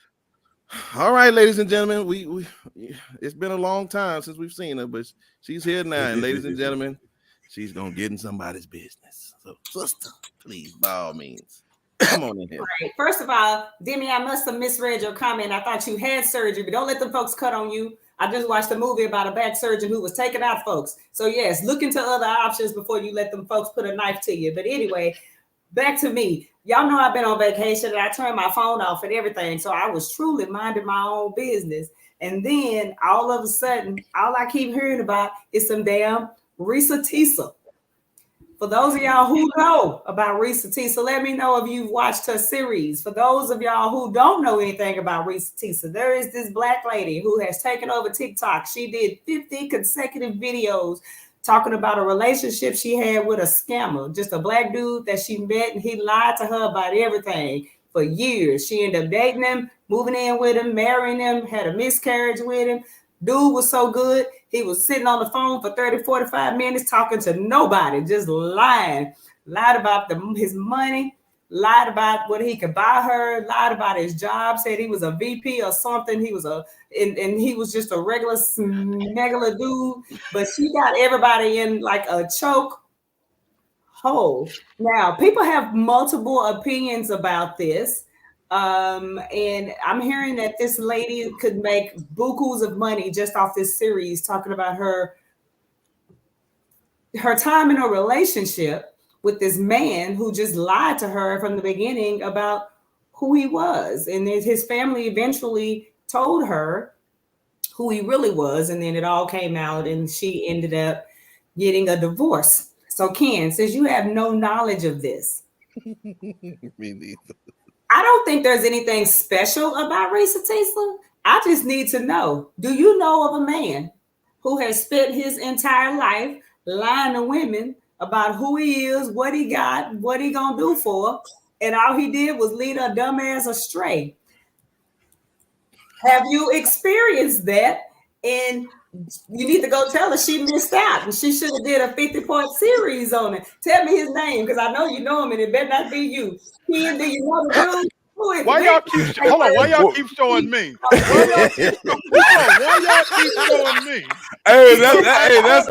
All right, ladies and gentlemen, we it's been a long time since we've seen her, but she's here now, and ladies and gentlemen, she's gonna get in somebody's business. So, sister, please, by all means, come on in here. Right. First of all, Demi, I must have misread your comment. I thought you had surgery, but don't let them folks cut on you. I just watched a movie about a back surgeon who was taking out folks. So yes, look into other options before you let them folks put a knife to you. But anyway, back to me. Y'all know I've been on vacation and I turned my phone off and everything. So I was truly minding my own business. And then all of a sudden, all I keep hearing about is some damn Reesa Teesa. For those of y'all who know about Reesa Teesa, let me know if you've watched her series. For those of y'all who don't know anything about Reesa Teesa, there is this Black lady who has taken over TikTok. She did 50 consecutive videos talking about a relationship she had with a scammer, just a Black dude that she met, and he lied to her about everything for years. She ended up dating him, moving in with him, marrying him, had a miscarriage with him. Dude was so good. He was sitting on the phone for 30, 45 minutes talking to nobody, just lying. Lied about his money, lied about what he could buy her, lied about his job, said he was a VP or something. He was and he was just a regular dude, but she got everybody in like a choke hole. Now, people have multiple opinions about this. And I'm hearing that this lady could make bukus of money just off this series, talking about her time in a relationship with this man who just lied to her from the beginning about who he was. And then his family eventually told her who he really was. And then it all came out and she ended up getting a divorce. So Ken, since you have no knowledge of this, me neither. I don't think there's anything special about Risa Teesla. I just need to know, do you know of a man who has spent his entire life lying to women about who he is, what he got, what he gonna do for her, and all he did was lead a dumbass astray? Have you experienced that? And you need to go tell her she missed out, and she should have did a 50-part series on it. Tell me his name, because I know you know him, and it better not be you. Ken, do you know the dude? Who is Why y'all keep hold on? Why y'all keep showing me? Why y'all keep showing me? Hey, that's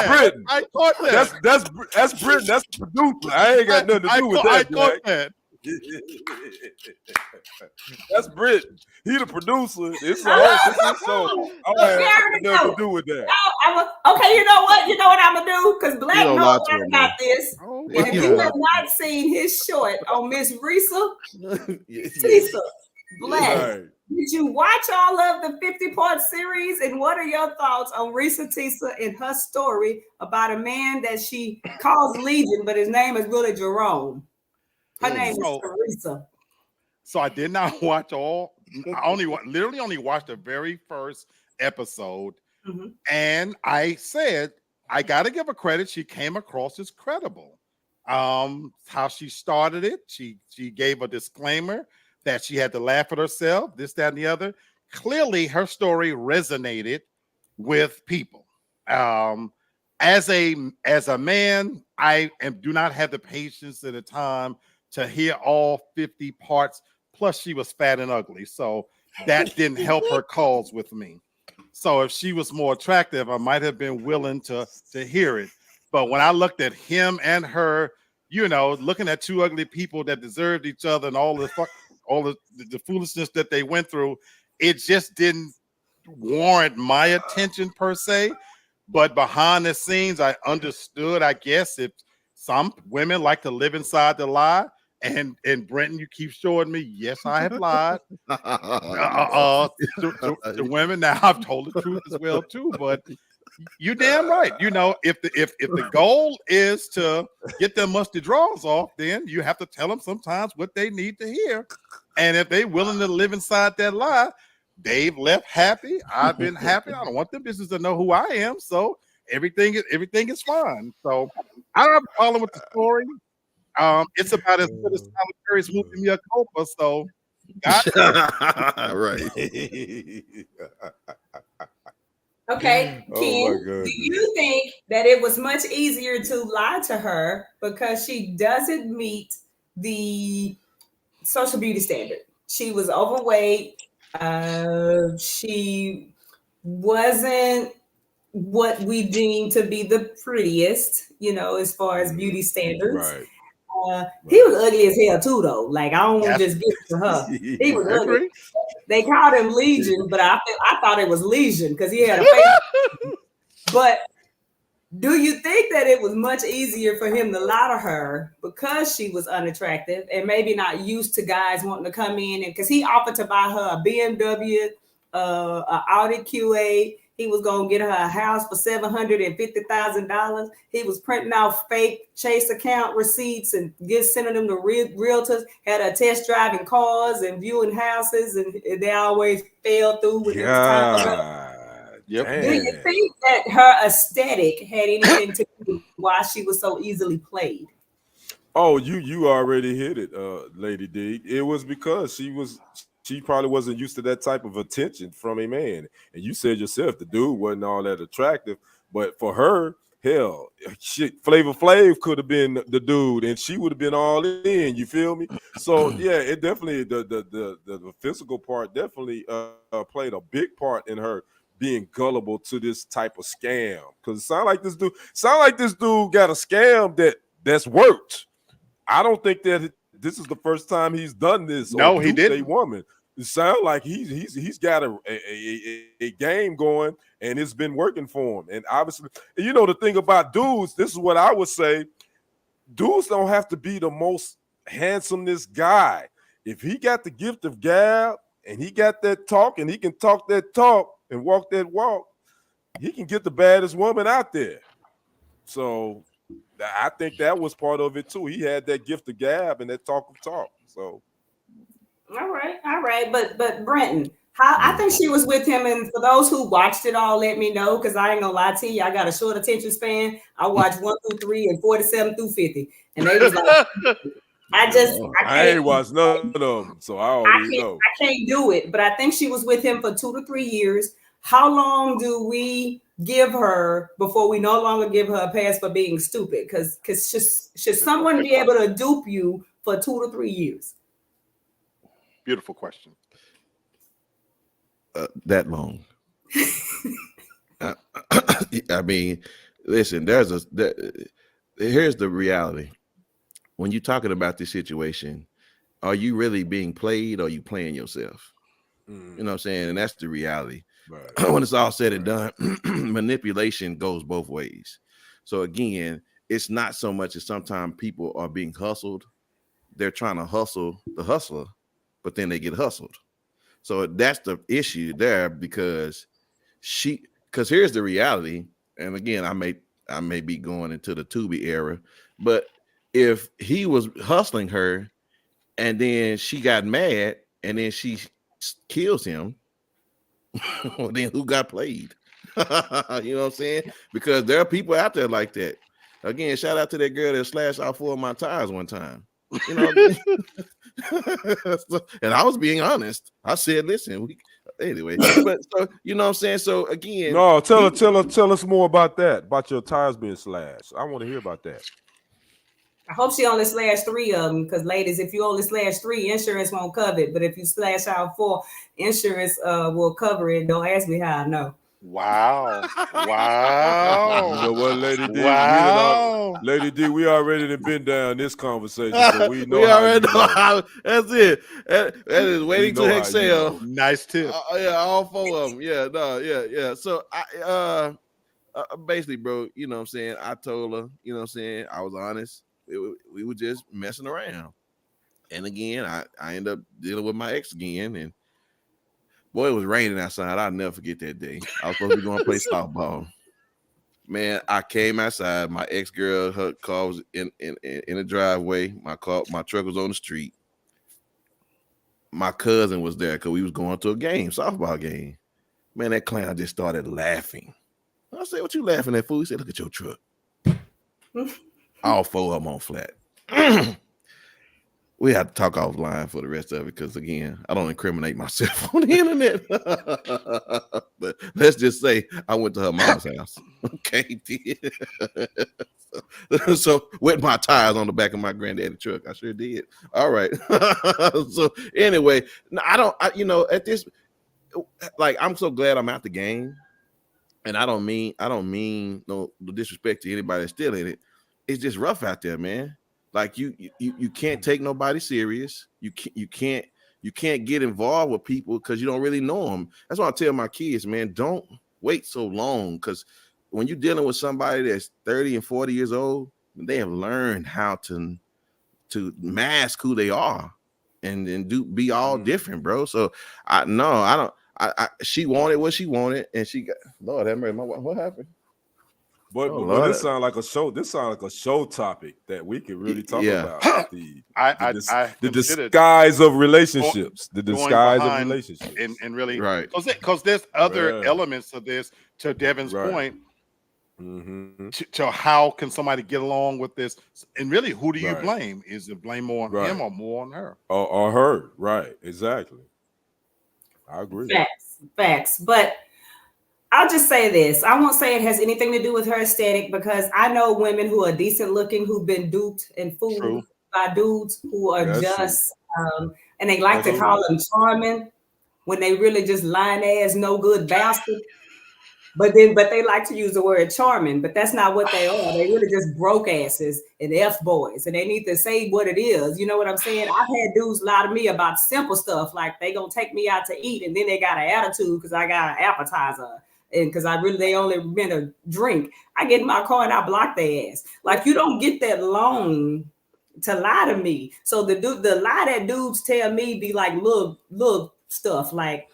Britain. I caught that. That's Britain. That's the producer. I ain't got nothing to do with that. I caught that. That's Britain. He the producer. It's a whole so I have nothing to do with that. Okay, you know what? You know what I'm gonna do? Because Black knows about this. Oh, And if you have not seen his short on Miss Risa Teesla, Black, did you watch all of the 50-part series? And what are your thoughts on Risa Teesla and her story about a man that she calls Legion, but his name is really Jerome? Her name is Teresa. So I did not watch all. I literally only watched the very first episode. Mm-hmm. And I said, I got to give her credit. She came across as credible. How she started it. She gave a disclaimer that she had to laugh at herself, this, that, and the other. Clearly, her story resonated with people. As a man, I do not have the patience at the time to hear all 50 parts. Plus, she was fat and ugly, so that didn't help her cause with me. So if she was more attractive, I might have been willing to hear it. But when I looked at him and her, looking at two ugly people that deserved each other and all the foolishness that they went through, it just didn't warrant my attention per se. But behind the scenes, I understood, I guess, if some women like to live inside the lie. And Brenton, you keep showing me, yes, I have lied to women. Now I've told the truth as well too, but you damn right. If the goal is to get their musty drawers off, then you have to tell them sometimes what they need to hear. And if they're willing to live inside that lie, they've left happy. I've been happy. I don't want them business to know who I am. So everything is fine. So I don't have a problem with the story. It's about as good as Tyler Perry's movie Mea Culpa, so right. Okay, Ken, do you think that it was much easier to lie to her because she doesn't meet the social beauty standard? She was overweight. She wasn't what we deem to be the prettiest, as far as beauty standards. Right. He was ugly as hell too, though. Like, I don't want to just get to her. He was ugly. They called him Legion, but I thought it was Legion because he had a face. But do you think that it was much easier for him to lie to her because she was unattractive and maybe not used to guys wanting to come in? And because he offered to buy her a BMW, an Audi Q8. He was going to get her a house for $750,000. He was printing out fake Chase account receipts and sending them to realtors, had her test driving cars and viewing houses, and they always fell through with time. Yep. Do you think that her aesthetic had anything to do with why she was so easily played? Oh, you already hit it, Lady D. It was because she probably wasn't used to that type of attention from a man. And you said yourself, the dude wasn't all that attractive. But for her, hell, Flavor Flav could have been the dude, and she would have been all in. You feel me? So yeah, it definitely the physical part definitely played a big part in her being gullible to this type of scam. Because it sound like this dude got a scam that's worked. I don't think that this is the first time he's done this. No, he didn't. A woman. It sounds like he's got a game going, and it's been working for him. And obviously, the thing about dudes, this is what I would say: dudes don't have to be the most handsomest guy. If he got the gift of gab and he got that talk, and he can talk that talk and walk that walk, he can get the baddest woman out there. So I think that was part of it too. He had that gift of gab and that talk of talk. So All right. But Brenton, I think she was with him. And for those who watched it all, let me know, because I ain't gonna lie to you, I got a short attention span. I watched 1 through 3 and 47 through 50, and they was like, I ain't watched none of them, so I already know. I can't do it. But I think she was with him for 2 to 3 years. How long do we give her before we no longer give her a pass for being stupid? Because should someone be able to dupe you for 2 to 3 years? Beautiful question. That long. I mean, listen, here's the reality. When you're talking about this situation, are you really being played or are you playing yourself? You know what I'm saying? And that's the reality. Right. When it's all said and done, manipulation goes both ways. So again, it's not so much as sometimes people are being hustled. They're trying to hustle the hustler, but then they get hustled. So that's the issue there, because here's the reality. And again, I may be going into the Tubi era, but if he was hustling her and then she got mad and then she kills him, well, then who got played? You know what I'm saying? Because there are people out there like that. Again, shout out to that girl that slashed out 4 of my tires one time. You know what I mean? And I was being honest. I said, listen, anyway, but so you know what I'm saying? So again, no, tell us more about that, about your tires being slashed. I want to hear about that. I hope she only slashed 3 of them, because ladies, if you only slash 3, insurance won't cover it. But if you slash out 4, insurance will cover it. Don't ask me how I know. Wow. You know what, Lady D? Wow. Lady D, we already been down this conversation, so we know. We already know how. That's it. That is waiting to exhale. Nice tip. Yeah, all 4 of them. Yeah. So I basically, bro, you know what I'm saying? I told her, you know what I'm saying? I was honest. We were just messing around. And again, I ended up dealing with my ex again. And boy, it was raining outside. I'll never forget that day. I was supposed to be going to play softball. Man, I came outside. My ex-girl, her car was in the driveway. My truck was on the street. My cousin was there because we was going to a game, softball game. Man, that clown just started laughing. I said, "What you laughing at, fool?" He said, "Look at your truck." All 4 of them on flat. We have to talk offline for the rest of it, because again, I don't incriminate myself on the internet. But let's just say I went to her mom's house. Okay. So wet my tires on the back of my granddaddy truck. I sure did. All right. So anyway, at this, like, I'm so glad I'm out the game. And I don't mean no disrespect to anybody that's still in it. It's just rough out there, man. Like you can't take nobody serious. You can't get involved with people because you don't really know them. That's why I tell my kids, man, don't wait so long, because when you're dealing with somebody that's 30 and 40 years old, they have learned how to mask who they are and be all different, bro. So she wanted what she wanted, and she got, Lord have mercy, what happened? But this sounds like a show. This sounds like a show topic that we could really talk about. The disguise of relationships. The disguise of relationships. And really, right? Because there's other elements of this. To Devin's point, to how can somebody get along with this? And really, who do you blame? Is the blame more on him or more on her? Or her? Right? Exactly. I agree. Facts. But I'll just say this. I won't say it has anything to do with her aesthetic, because I know women who are decent looking who've been duped and fooled by dudes who are and they like to call them charming when they really just lying ass, no good bastard. But they like to use the word charming, but that's not what they are. They really just broke asses and F boys, and they need to say what it is. You know what I'm saying? I've had dudes lie to me about simple stuff, like they gonna take me out to eat, and then they got an attitude because I got an appetizer. And because they only meant a drink. I get in my car and I block their ass. Like, you don't get that long to lie to me. So the lie that dudes tell me be like little stuff. Like,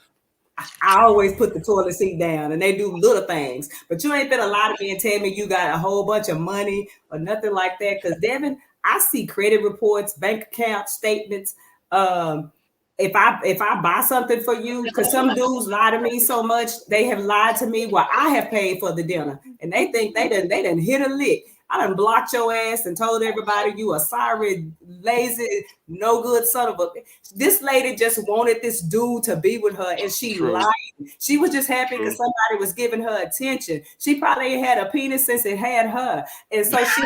I always put the toilet seat down, and they do little things. But you ain't been a lie to me and tell me you got a whole bunch of money or nothing like that. Because Devin, I see credit reports, bank account statements, and if I buy something for you, because some dudes lie to me so much, they have lied to me while I have paid for the dinner, and they think they done hit a lick. I done blocked your ass and told everybody you a sorry, lazy, no good son of a. This lady just wanted this dude to be with her, and she lied. She was just happy because somebody was giving her attention. She probably ain't had a penis since it had her, and so she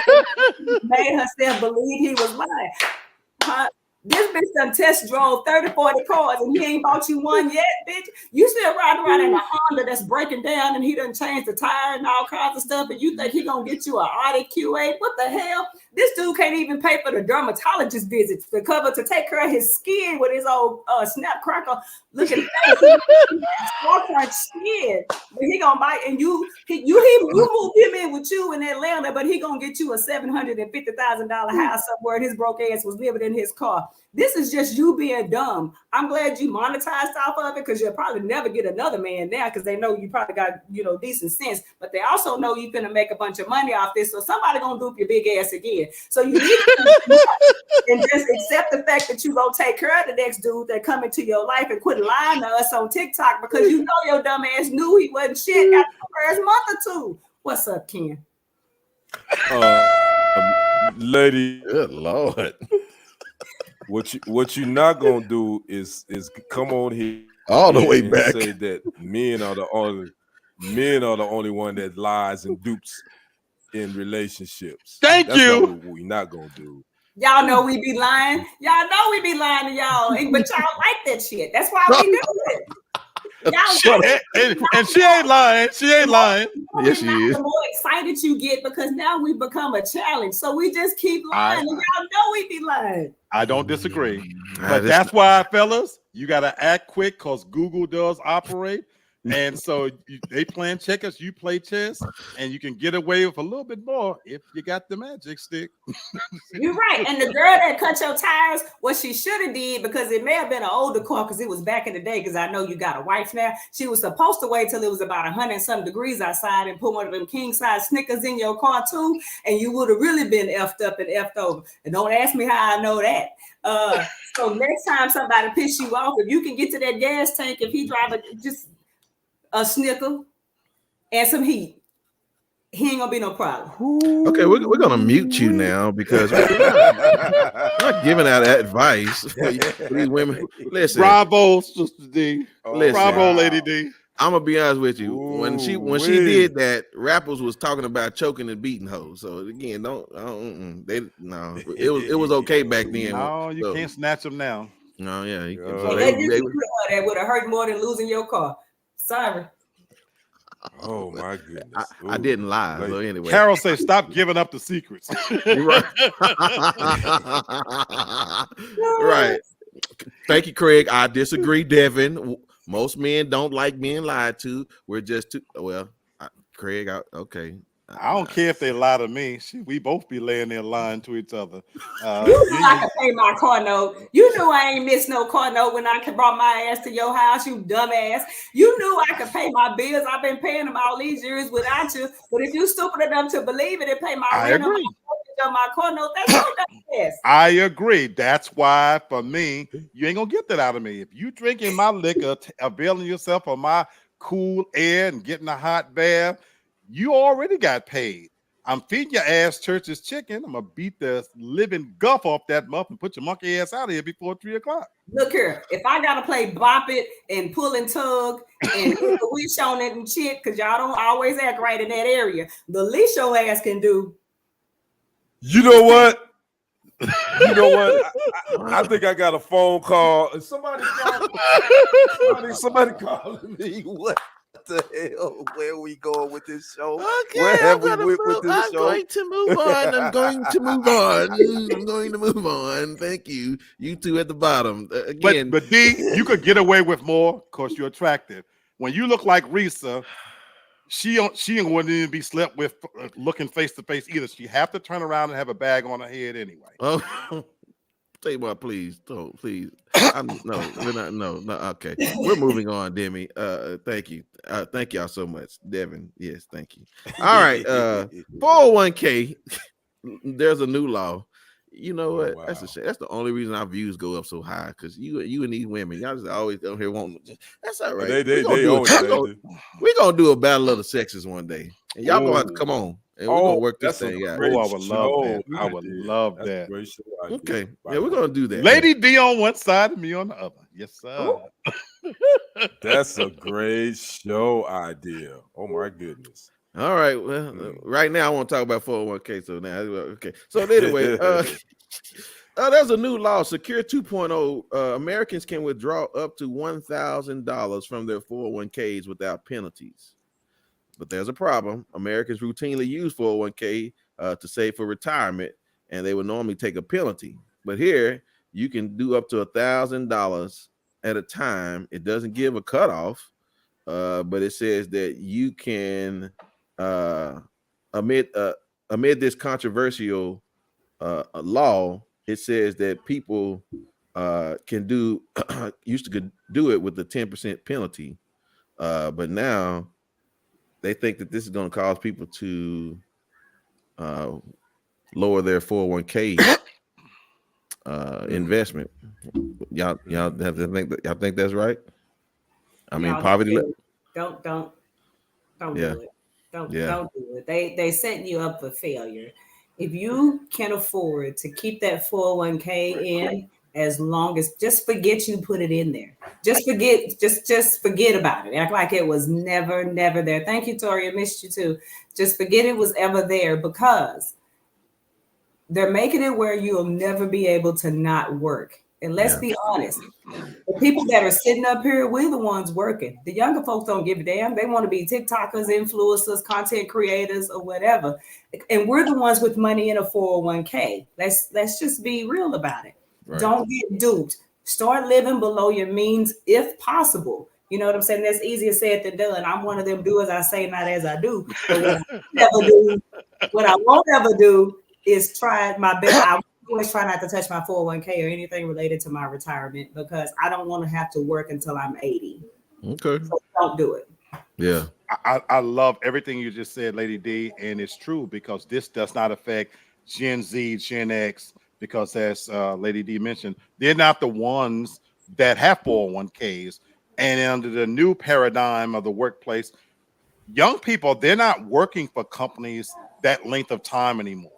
made herself believe he was lying. This bitch done test drove 30, 40 cars and he ain't bought you one yet, bitch. You still riding around in a Honda that's breaking down and he done changed the tire and all kinds of stuff, and you think he gonna get you an Audi Q8? What the hell? This dude can't even pay for the dermatologist visits to take care of his skin with his old snap crackle looking face. Skin. But he gonna bite, and you move him in with you in Atlanta, but he gonna get you a $750,000 house somewhere, and his broke ass was living in his car. This is just you being dumb. I'm glad you monetized off of it, because you'll probably never get another man now, because they know you probably got decent sense, but they also know you're gonna make a bunch of money off this, so somebody gonna dupe your big ass again. So you need to and just accept the fact that you gonna take care of the next dude that come into your life, and quit lying to us on TikTok, because you know your dumb ass knew he wasn't shit after the first month or two. What's up, Ken? Lady, good Lord. What you not gonna do is come on here all the way and back say that men are the only one that lies and dupes in relationships. That's not what we not gonna do. Y'all know we be lying. Y'all know we be lying to y'all, but y'all like that shit. That's why we do it. And she ain't lying. She ain't lying. Yes, she is. The more excited you get, because now we become a challenge. So we just keep lying. And y'all know we be lying. I don't disagree. But that's why, fellas, you got to act quick, because Google does operate. And so they playing checkers, you play chess, and you can get away with a little bit more if you got the magic stick. You're right. And the girl that cut your tires, what she should have did, because it may have been an older car, because it was back in the day, because I know you got a wife now. She was supposed to wait till it was about 100 and some degrees outside and put one of them king size Snickers in your car too, and you would have really been effed up and effed over. And don't ask me how I know that. So next time somebody piss you off, if you can get to that gas tank, if he drive just a Snicker and some heat, he ain't gonna be no problem. Okay, we're gonna mute you now, because we're not giving out advice for these women. Listen, bravo, Sister D. Listen, bravo, Lady D. I'm gonna be honest with you. When she did that, rappers was talking about choking and beating hoes. So again, it was okay back then. No, you can't snatch them now. No, yeah. That would have hurt more than losing your car. Sorry. Oh my goodness. I didn't lie. So anyway, Carol says, "Stop giving up the secrets." Right. Right. Thank you, Craig. I disagree, Devin. Most men don't like being lied to. We're just too Craig. Okay. I don't care if they lie to me. We both be laying there lying to each other. You knew I could pay my car note. You knew I ain't missed no car note when I brought my ass to your house, you dumbass. You knew I could pay my bills. I've been paying them all these years without you. But if you stupid enough to believe it and pay my rent on my car note, that's your dumbass. I agree. That's why, for me, you ain't gonna get that out of me. If you drinking my liquor, availing yourself of my cool air and getting a hot bath, you already got paid. I'm feeding your ass church's chicken. I'm gonna beat the living guff off that muff and put your monkey ass out of here before 3 o'clock. Look here, if I gotta play bop it and pull and tug and wish on it and shit, because y'all don't always act right in that area, the least your ass can do. You know what? I think I got a phone call. Somebody calling me. What the hell? Where are we going with this show? Okay, where have we went with this I'm show? going to move on. I'm going to move on. Thank you. You two at the bottom. Again. But D, you could get away with more because you're attractive. When you look like Risa, she wouldn't even be slept with looking face to face either. She have to turn around and have a bag on her head anyway. Oh, tell you what, please, don't, please. No. Okay, we're moving on, Demi. Thank you. Thank y'all so much, Devin. Yes, thank you. All right, 401k. There's a new law. You know what? Wow. That's a shame. That's the only reason our views go up so high because you and these women, y'all just always down here wanting. That's all right. We're gonna do a battle of the sexes one day, and y'all gonna have to come on, and we're gonna work this thing out. Oh, I would love that. I would love that. Okay, yeah, we're gonna do that. Lady D on one side and me on the other. Yes, sir. That's a great show idea. Oh my goodness. All right. Well, right now I want to talk about 401k. So now, okay. So anyway, there's a new law, Secure 2.0. Americans can withdraw up to $1,000 from their 401ks without penalties. But there's a problem. Americans routinely use 401k to save for retirement, and they would normally take a penalty. But here, you can do up to $1,000 at a time. It doesn't give a cutoff, but it says that you can, amid this controversial law, it says that people can do used to do it with the 10% penalty, but now they think that this is going to cause people to lower their 401k investment. Y'all have to think that. Y'all think that's right? I mean, poverty. Don't do it. Don't do it. They setting you up for failure. If you can afford to keep that 401k in as long as, just forget you put it in there. Just forget about it. Act like it was never there. Thank you, Tori. I missed you too. Just forget it was ever there, because they're making it where you'll never be able to not work. And let's be honest, the people that are sitting up here, we're the ones working. The younger folks don't give a damn. They want to be TikTokers, influencers, content creators, or whatever. And we're the ones with money in a 401k. Let's just be real about it. Right. Don't get duped. Start living below your means if possible. You know what I'm saying? That's easier said than done. I'm one of them do as I say, not as I do. But what I won't ever do is try my best. I always try not to touch my 401k or anything related to my retirement, because I don't want to have to work until I'm 80. Okay. So don't do it. Yeah. I love everything you just said, Lady D, and it's true, because this does not affect Gen Z, Gen X, because as Lady D mentioned, they're not the ones that have 401ks. And under the new paradigm of the workplace, young people, they're not working for companies that length of time anymore.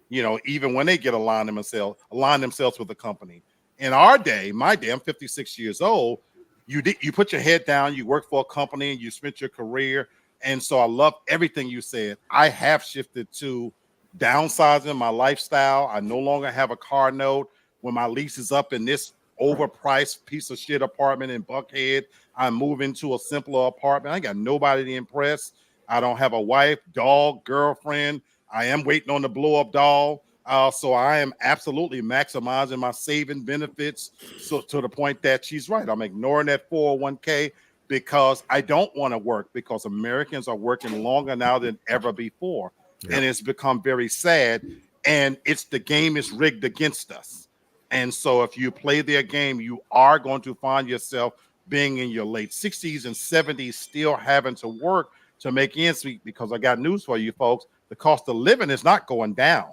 You know, even when they get align themselves with the company. In our day, my day, I'm 56 years old. You put your head down, you work for a company, and you spent your career. And so I love everything you said. I have shifted to downsizing my lifestyle. I no longer have a car note. When my lease is up in this overpriced piece of shit apartment in Buckhead, I'm moving to a simpler apartment. I ain't got nobody to impress. I don't have a wife, dog, girlfriend. I am waiting on the blow up doll. So I am absolutely maximizing my saving benefits. So to the point that she's right. I'm ignoring that 401k because I don't want to work, because Americans are working longer now than ever before. Yep. And it's become very sad. And the game is rigged against us. And so if you play their game, you are going to find yourself being in your late 60s and 70s, still having to work to make ends meet, because I got news for you folks. The cost of living is not going down.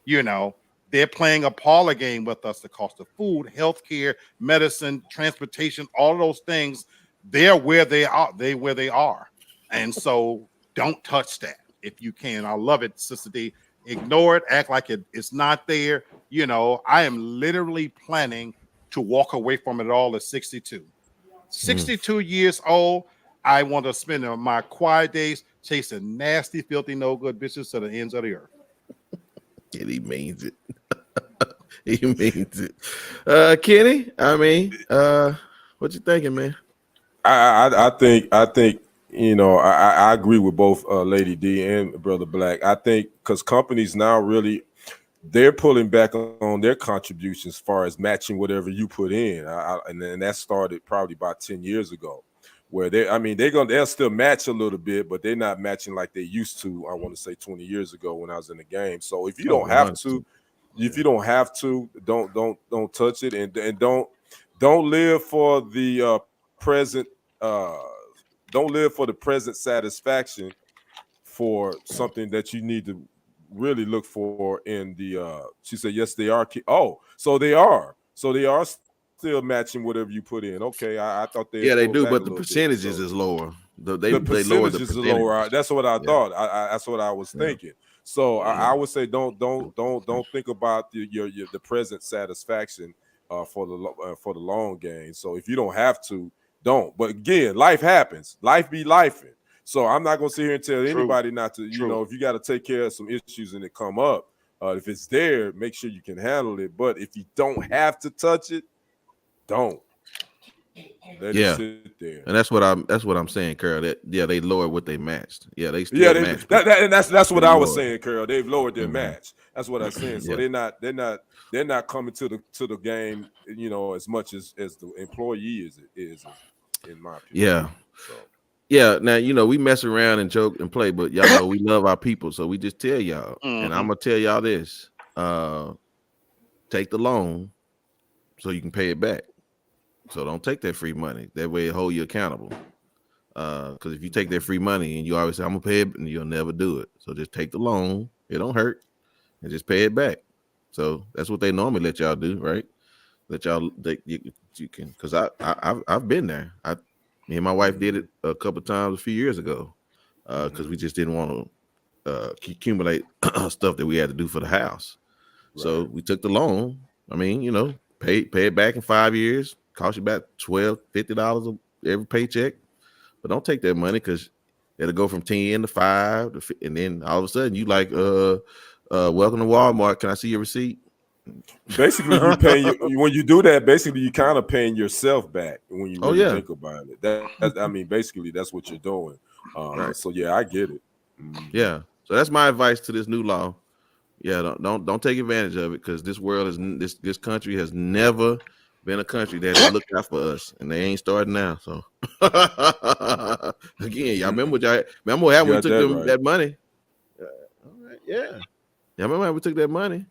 You know, they're playing a parlor game with us. The cost of food, healthcare, medicine, transportation, all of those things, they're where they are. And so don't touch that if you can. I love it, Sister D. Ignore it, act like it's not there. You know, I am literally planning to walk away from it all at 62. 62 years old. I want to spend my quiet days chasing nasty, filthy, no good bitches to the ends of the earth. And he means it. He means it. Kenny, I mean, what you thinking, man? I think, you know, I agree with both Lady D and Brother Black. I think because companies now really, they're pulling back on their contributions as far as matching whatever you put in. And that started probably about 10 years ago, where they'll still match a little bit, but they're not matching like they used to. I want to say 20 years ago when I was in the game. So if you don't have to, don't touch it, and don't live for the present. Don't live for the present satisfaction for something that you need to really look for in the she said yes they are. So they are still matching whatever you put in. Okay, I thought they Yeah, they pulled do, back but a the little bit, percentages so. is lower. They The lower the percentages are percentages. lower. That's what I thought. That's what I was Yeah. thinking. So Yeah. I would say don't think about the present satisfaction for the long game. So if you don't have to, don't. But again, life happens. Life be lifing. So I'm not gonna sit here and tell anybody not to. You know, if you got to take care of some issues and it come up, if it's there, make sure you can handle it. But if you don't have to touch it, don't. Let it sit there. And that's what I'm saying, Carl. That they lowered what they matched. Yeah, they still matched. And that's what I was saying, Carl. They've lowered their match. That's what I'm saying. So they're not coming to the game, you know, as much as the employee is in my opinion. Yeah. So. Yeah. Now, you know, we mess around and joke and play, but y'all know we love our people. So we just tell y'all, and I'm gonna tell y'all this: take the loan so you can pay it back. So don't take that free money. That way it hold you accountable. Because if you take that free money and you always say I'm gonna pay it, and you'll never do it. So just take the loan. It don't hurt, and just pay it back. So that's what they normally let y'all do, right? Let y'all you can, because I've been there. Me and my wife did it a couple of times a few years ago, because we just didn't want to accumulate stuff that we had to do for the house. Right. So we took the loan. I mean, you know, pay it back in 5 years. Cost you about $50 every paycheck, but don't take that money because it'll go from 10 to 5, and then all of a sudden you like, welcome to Walmart. Can I see your receipt? Basically, you paying when you do that. Basically, you kind of paying yourself back when you really think about it. I mean, basically, that's what you're doing. Right. So yeah, I get it. Yeah. So that's my advice to this new law. Yeah, don't take advantage of it, because this world is this country has never been a country that looked out for us, and they ain't starting now. So again, y'all remember what how we took that money? All right, yeah. Y'all remember how we took that money?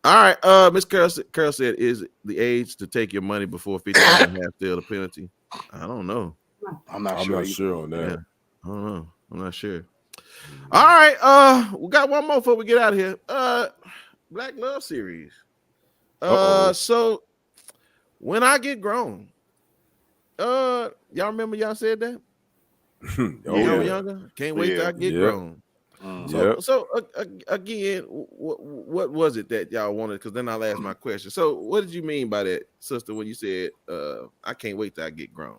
All right, Miss Carol said, is the age to take your money before 50 and a half still the penalty? I don't know. I'm not sure on that. Yeah, I don't know. I'm not sure. All right, we got one more before we get out of here. Black Love Series. So when I get grown, y'all remember y'all said that? Y'all younger? Can't wait till I get grown. So again, what was it that y'all wanted? Because then I'll ask my question. So what did you mean by that, sister, when you said I can't wait till I get grown?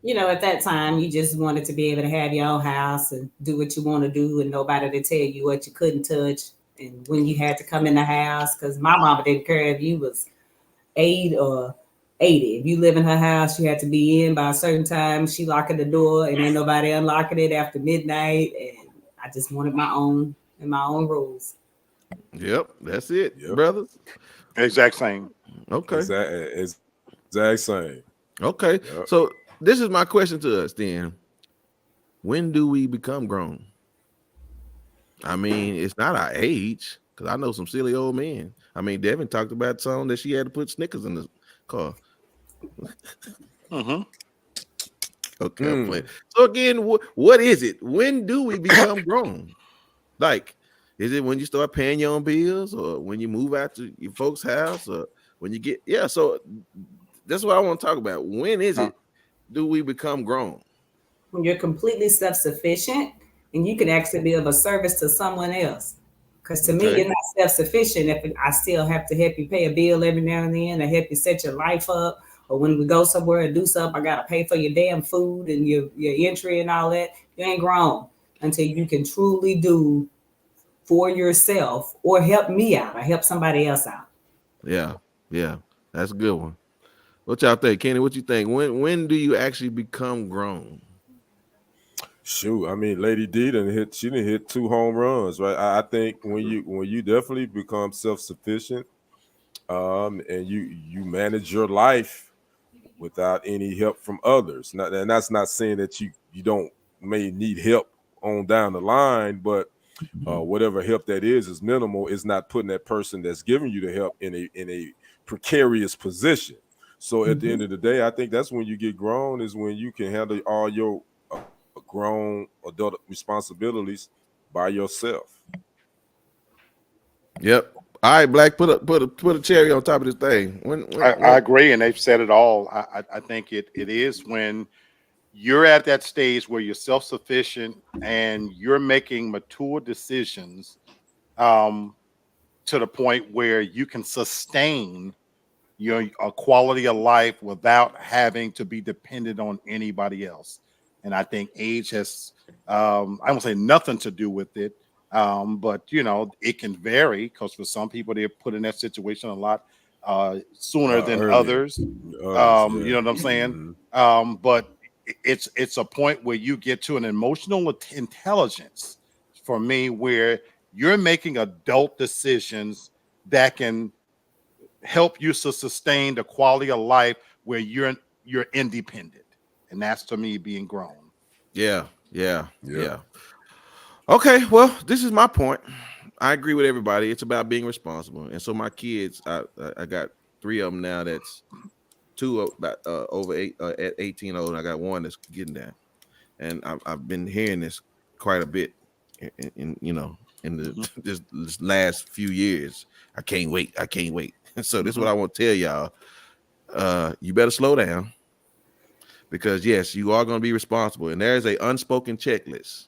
You know, at that time, you just wanted to be able to have your own house and do what you want to do, and nobody to tell you what you couldn't touch, and when you had to come in the house. Because my mama didn't care if you was 8 or 80. If you live in her house, you had to be in by a certain time. She locking the door, and ain't nobody unlocking it after midnight. And I just wanted my own rules. Yep, that's it, brothers. Exact same. Okay. Exact same. Okay. Yep. So this is my question to us then. When do we become grown? I mean, it's not our age, because I know some silly old men. I mean, Devin talked about some that she had to put Snickers in the car. Okay. So again, what is it? When do we become grown? Like, is it when you start paying your own bills, or when you move out to your folks' house, or when you get so that's what I want to talk about. When is it do we become grown? When you're completely self-sufficient and you can actually be of a service to someone else. Because to me, you're not self-sufficient if I still have to help you pay a bill every now and then, or help you set your life up. Or when we go somewhere and do something, I got to pay for your damn food and your entry and all that. You ain't grown until you can truly do for yourself, or help me out, or help somebody else out. Yeah. That's a good one. What y'all think? Kenny, what you think? When do you actually become grown? Shoot, I mean, Lady D didn't hit 2 home runs, right? I think when you definitely become self-sufficient, and you manage your life without any help from others. And that's not saying that you may need help on down the line, but whatever help that is minimal. Is not putting that person that's giving you the help in a precarious position. So at the end of the day, I think that's when you get grown, is when you can handle all your grown adult responsibilities by yourself. Yep. All right, Black. Put a cherry on top of this thing. I agree, and they've said it all. I think it is when you're at that stage where you're self-sufficient and you're making mature decisions to the point where you can sustain your quality of life without having to be dependent on anybody else. And I think age has, I won't say nothing to do with it, but it can vary because for some people they're put in that situation a lot sooner than others. You know what I'm saying? But it's a point where you get to an emotional intelligence for me where you're making adult decisions that can help you to sustain the quality of life where you're independent, and that's to me being grown. Yeah. Okay, well, this is my point. I agree with everybody. It's about being responsible, and so my kids, I got 3 of them now. That's 2 about over 8 at 18 old. And I got 1 that's getting there, and I've been hearing this quite a bit in this last few years. I can't wait. So this is what I want to tell y'all. You better slow down, because yes, you are going to be responsible, and there's a unspoken checklist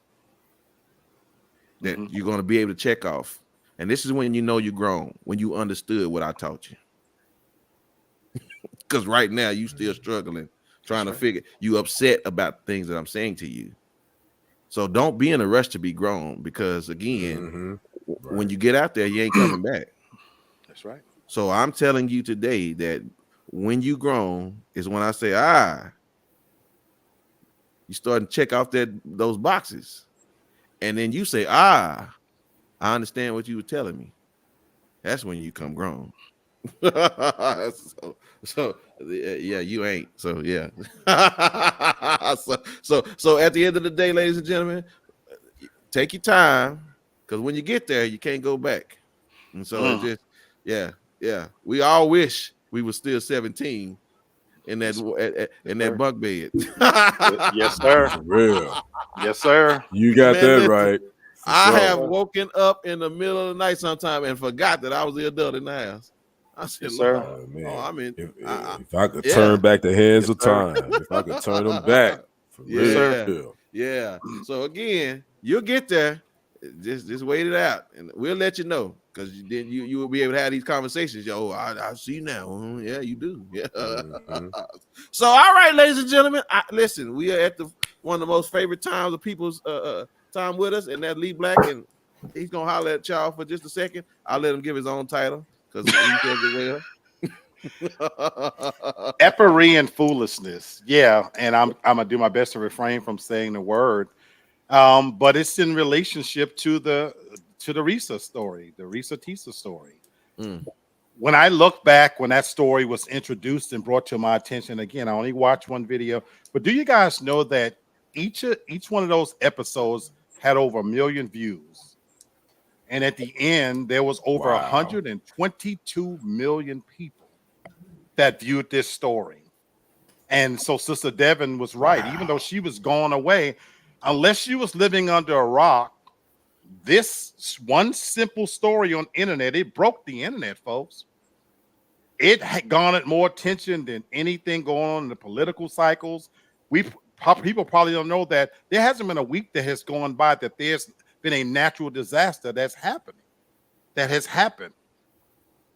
that you're going to be able to check off. And this is when you know you're grown, when you understood what I taught you. Because right now you still struggling, trying to figure. You upset about things that I'm saying to you. So don't be in a rush to be grown, because again, when you get out there, you ain't coming back. That's right. So I'm telling you today that when you grown is when I say, you start to check off those boxes. And then you say, I understand what you were telling me. That's when you come grown. so yeah, you ain't. So yeah. so at the end of the day, ladies and gentlemen, take your time, because when you get there, you can't go back. And so it's just, yeah. We all wish we were still 17 in that bunk bed. Yes, sir. For real. Yes, sir. You got that listen, right. I have woken up in the middle of the night sometime and forgot that I was the adult in the house. I said, yes, sir. Oh, man. I mean, if I could turn back the hands of time, if I could turn them back, for real. Yeah. So again, you'll get there. Just wait it out, and we'll let you know, because then you will be able to have these conversations. Yo, I see now. Yeah, you do. Yeah. So all right, ladies and gentlemen, listen. We are at one of the most favorite times of people's time with us, and that's Lee Black, and he's gonna holler at y'all for just a second. I'll let him give his own title, because he says it well. Eppery and foolishness. Yeah, and I'm gonna do my best to refrain from saying the word. But it's in relationship to the Risa story, the Risa Tisa story. When I look back when that story was introduced and brought to my attention, again, I only watched one video, but do you guys know that each one of those episodes had over 1 million views? And at the end, there was over 122 million people that viewed this story. And so Sister Devin was right. Even though she was gone away, unless she was living under a rock, this one simple story on internet, it broke the internet, folks. It had garnered more attention than anything going on in the political cycles. People probably don't know that there hasn't been a week that has gone by that there's been a natural disaster that has happened,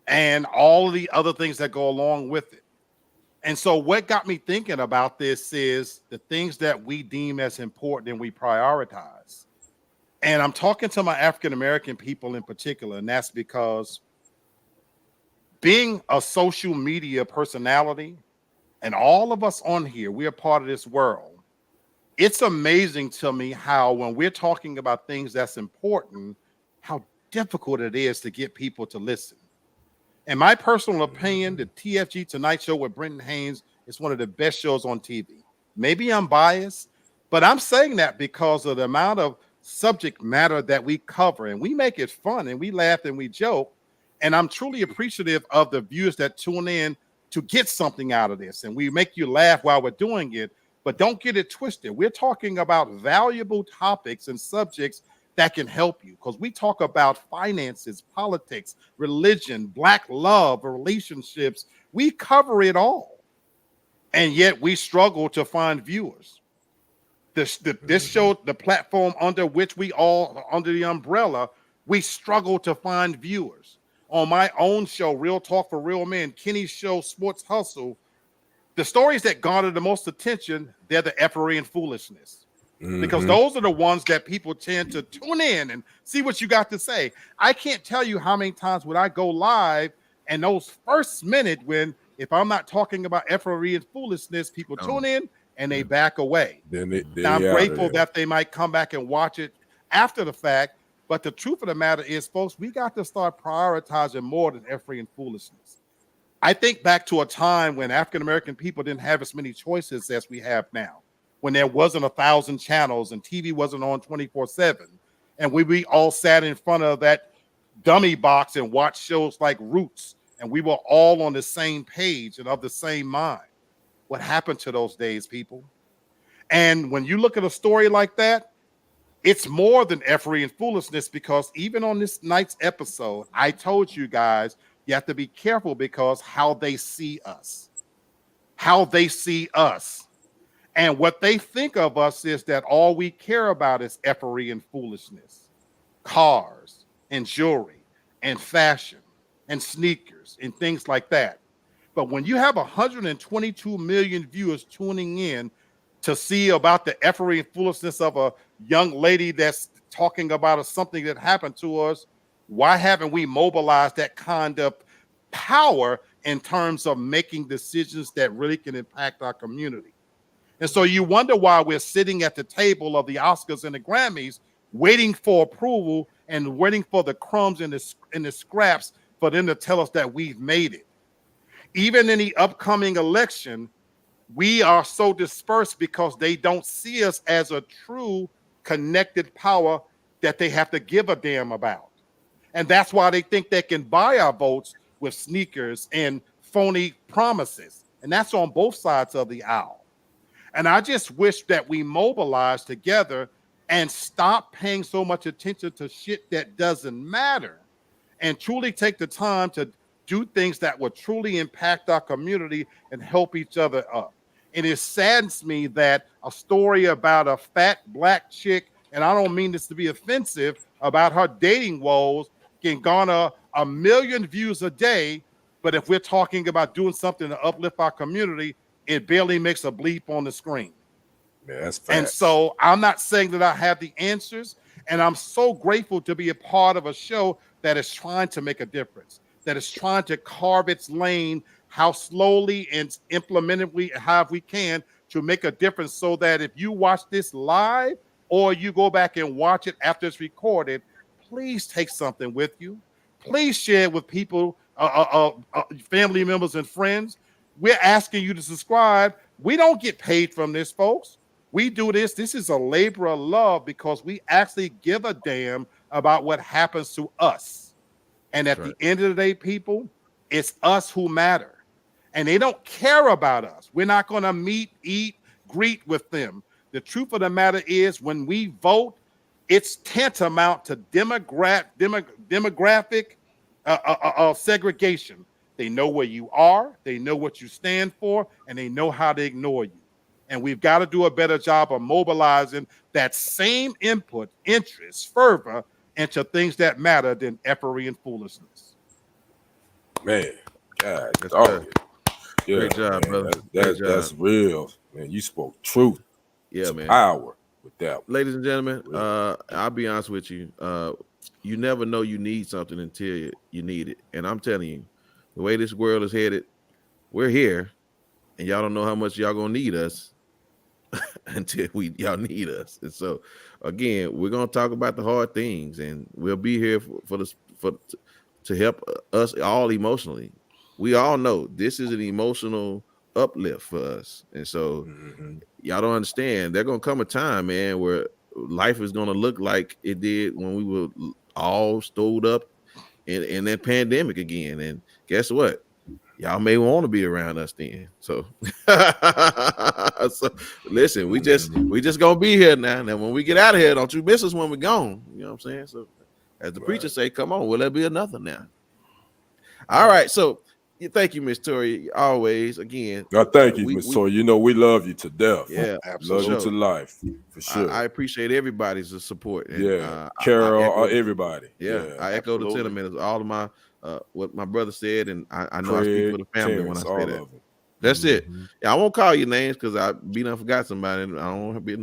and all of the other things that go along with it. And so what got me thinking about this is the things that we deem as important and we prioritize. And I'm talking to my African-American people in particular, and that's because being a social media personality, and all of us on here, we are part of this world. It's amazing to me how when we're talking about things that's important, how difficult it is to get people to listen. In my personal opinion, the TFG Tonight Show with Brenton Haynes is one of the best shows on TV. Maybe I'm biased, but I'm saying that because of the amount of subject matter that we cover, and we make it fun, and we laugh and we joke. And I'm truly appreciative of the viewers that tune in to get something out of this. And we make you laugh while we're doing it, but don't get it twisted. We're talking about valuable topics and subjects that can help you, because we talk about finances, politics, religion, Black love, relationships. We cover it all, and yet we struggle to find viewers. This show, the platform under which we all under the umbrella, we struggle to find viewers. On my own show, Real Talk for Real Men, Kenny's show, Sports Hustle, the stories that garner the most attention, they're the effery and foolishness. Because those are the ones that people tend to tune in and see what you got to say. I can't tell you how many times when I go live and those first minute when, if I'm not talking about effery and foolishness, people tune in and they back away. Now, I'm grateful that they might come back and watch it after the fact. But the truth of the matter is, folks, we got to start prioritizing more than effery and foolishness. I think back to a time when African-American people didn't have as many choices as we have now, when there wasn't 1,000 channels and TV wasn't on 24/7. And we all sat in front of that dummy box and watched shows like Roots. And we were all on the same page and of the same mind. What happened to those days, people? And when you look at a story like that, it's more than effery and foolishness, because even on this night's episode, I told you guys, you have to be careful because how they see us. And what they think of us is that all we care about is effery and foolishness, cars and jewelry and fashion and sneakers and things like that. But when you have 122 million viewers tuning in to see about the effery and foolishness of a young lady that's talking about something that happened to us, why haven't we mobilized that kind of power in terms of making decisions that really can impact our community? And so you wonder why we're sitting at the table of the Oscars and the Grammys waiting for approval and waiting for the crumbs and the scraps for them to tell us that we've made it. Even in the upcoming election, we are so dispersed because they don't see us as a true connected power that they have to give a damn about. And that's why they think they can buy our votes with sneakers and phony promises. And that's on both sides of the aisle. And I just wish that we mobilize together and stop paying so much attention to shit that doesn't matter and truly take the time to do things that will truly impact our community and help each other up. And it saddens me that a story about a fat Black chick, and I don't mean this to be offensive, about her dating woes can garner 1 million views a day. But if we're talking about doing something to uplift our community, it barely makes a bleep on the screen. Yeah, that's facts. And so I'm not saying that I have the answers. And I'm so grateful to be a part of a show that is trying to make a difference, that is trying to carve its lane, how slowly and implementably how we can to make a difference, so that if you watch this live or you go back and watch it after it's recorded, please take something with you. Please share it with people, family members and friends. We're asking you to subscribe. We don't get paid from this, folks. We do this. This is a labor of love because we actually give a damn about what happens to us. And at the end of the day, people, it's us who matter. And they don't care about us. We're not going to meet, eat, greet with them. The truth of the matter is, when we vote, it's tantamount to demographic segregation. They know where you are, they know what you stand for, and they know how to ignore you. And we've got to do a better job of mobilizing that same input, interest, fervor into things that matter than effery and foolishness. Man, God, That's dog. good. Great job, man, brother. That's real, man. You spoke truth. Yeah, Some man. Power with that. Ladies and gentlemen, I'll be honest with you. You never know you need something until you need it. And I'm telling you, the way this world is headed, we're here, and y'all don't know how much y'all gonna need us until y'all need us. And so, again, we're gonna talk about the hard things, and we'll be here to help us all emotionally. We all know this is an emotional uplift for us, and so y'all don't understand. There's gonna come a time, man, where life is gonna look like it did when we were all stowed up in that pandemic again. And guess what? y'all may want to be around us then. So, so listen, we just gonna be here now. Now, when we get out of here, don't you miss us when we're gone. You know what I'm saying? So, as the preacher say, come on, will there be another now? All right, so. Thank you, Miss Tori. Always, again. Thank you, Miss Tori. You know we love you to death. Yeah, absolutely. Love you to life, for sure. I appreciate everybody's support. And, Carol, everybody. I echo the sentiments. All of my what my brother said, and I know Craig, I speak for the family Terrence, when I say that. That's it. Yeah, I won't call you names because I forgot somebody. And I don't want to be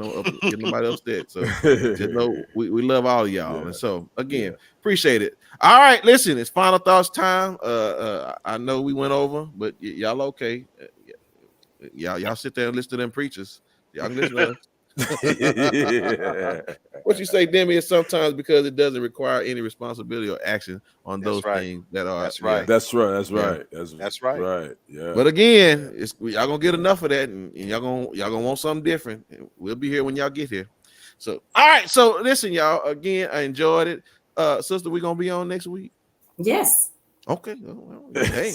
get nobody upset. So just know we love all of y'all. And so again, appreciate it. All right, listen, it's final thoughts time. I know we went over, but y'all okay? Y'all sit there and listen to them preachers. Y'all can listen to us. What you say, Demi, is sometimes because it doesn't require any responsibility or action on those things that are. That's right. That's right. Yeah. But again, y'all gonna get enough of that, and y'all gonna want something different. We'll be here when y'all get here. So, all right. So, listen, y'all. Again, I enjoyed it. Sister, we gonna be on next week. Yes. Okay. Well, hey,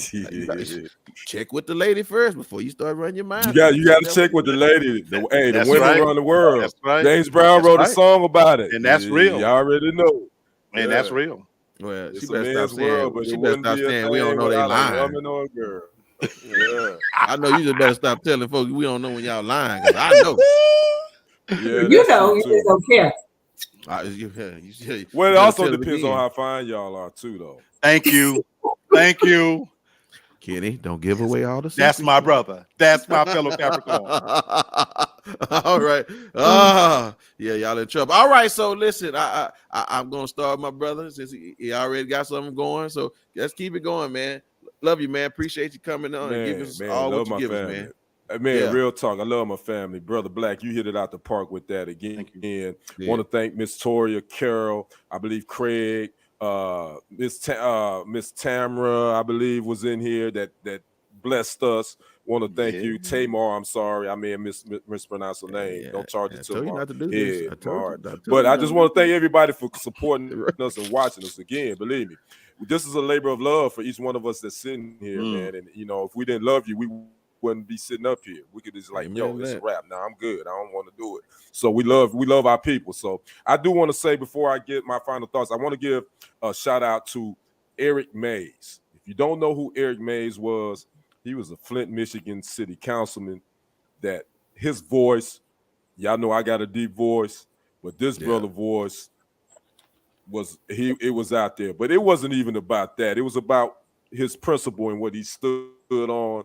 check with the lady first before you start running your mind. You got to check with the lady. The women run the world. That's right. James Brown wrote a song about it, and that's real. You already know, and that's real. Well, it's she better stop saying. But she better stop saying we don't know they lying. Woman or a girl. I know you just better stop telling folks we don't know when y'all lying. Cause I know. You know, you just don't care. Well, it also depends on how fine y'all are too, though. Thank you, Kenny. Don't give away all the secrets. That's my brother. That's my fellow Capricorn. All right. Yeah, y'all in trouble. All right. So listen, I'm gonna start with my brother since he already got something going. So let's keep it going, man. Love you, man. Appreciate you coming on and giving us all what you give us, man. Man, real talk. I love my family. Brother Black, you hit it out the park with that again. Want to thank Miss Toria, Carol, I believe Craig, Miss Tamara, I believe, was in here that blessed us. Want to thank you. Tamar, I'm sorry. I may have mispronounced her name. Don't charge it to not to do this. But I just want to thank everybody for supporting us and watching us again. Believe me, this is a labor of love for each one of us that's sitting here, man. And, if we didn't love you, we wouldn't be sitting up here. We could just it's a wrap. Now I'm good. I don't want to do it. So we love our people. So I do want to say before I get my final thoughts, I want to give a shout out to Eric Mays. If you don't know who Eric Mays was, he was a Flint, Michigan city councilman. That his voice, y'all know I got a deep voice, but this brother voice it was out there. But it wasn't even about that. It was about his principle and what he stood on.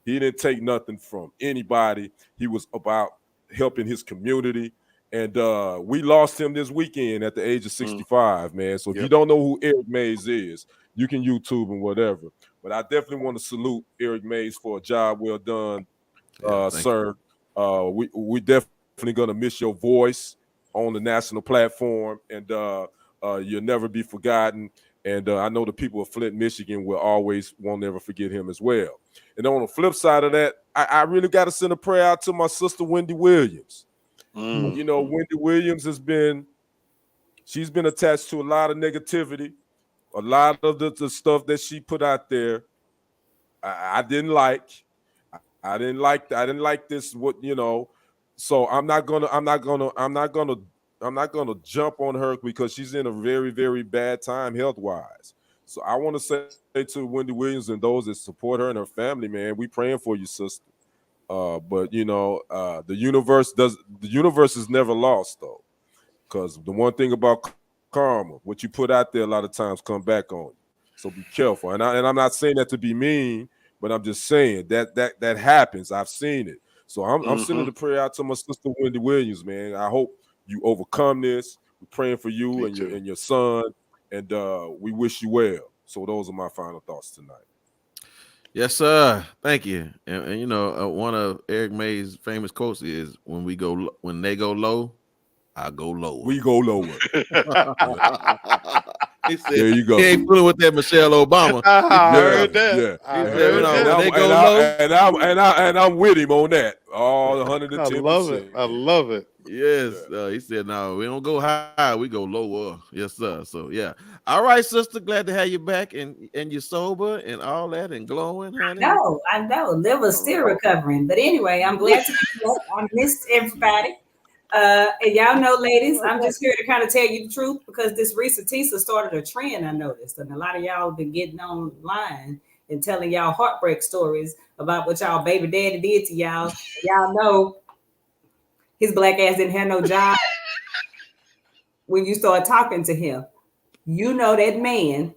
He didn't take nothing from anybody. He was about helping his community. And we lost him this weekend at the age of 65, man. So if you don't know who Eric Mays is, you can YouTube and whatever. But I definitely want to salute Eric Mays for a job well done, sir. We definitely going to miss your voice on the national platform. And you'll never be forgotten. And I know the people of Flint, Michigan won't ever forget him as well. And on the flip side of that, I really got to send a prayer out to my sister, Wendy Williams. Wendy Williams she's been attached to a lot of negativity, a lot of the stuff that she put out there. I didn't like. I didn't like this. So I'm not gonna jump on her because she's in a very, very bad time health-wise. So I want to say to Wendy Williams and those that support her and her family, man, we praying for you, sister. But the universe is never lost though, because the one thing about karma, what you put out there a lot of times come back on you. So be careful. And I'm not saying that to be mean, but I'm just saying that happens. I've seen it. So I'm sending the prayer out to my sister Wendy Williams, man. I hope you overcome this. We're praying for you and your son, and we wish you well. So those are my final thoughts tonight. Yes, sir. Thank you. And one of Eric Mays' famous quotes is, "When they go low, I go lower." We go lower. He said, there you go. He ain't fooling with that Michelle Obama. I heard that. Yeah. He said, they go low. And I'm with him on that. All 110%. I love it. Yes, he said, "No, we don't go high, we go lower." Yes, sir. So yeah, all right, sister. Glad to have you back, and you're sober and all that, and glowing, honey. No, I know. Liver's still recovering, but anyway, I'm glad to be back. I missed everybody. And y'all know, ladies, I'm just here to kind of tell you the truth because this Risa Tisa started a trend I noticed, and a lot of y'all have been getting online and telling y'all heartbreak stories about what y'all baby daddy did to y'all. Y'all know his black ass didn't have no job when you start talking to him. You know that man,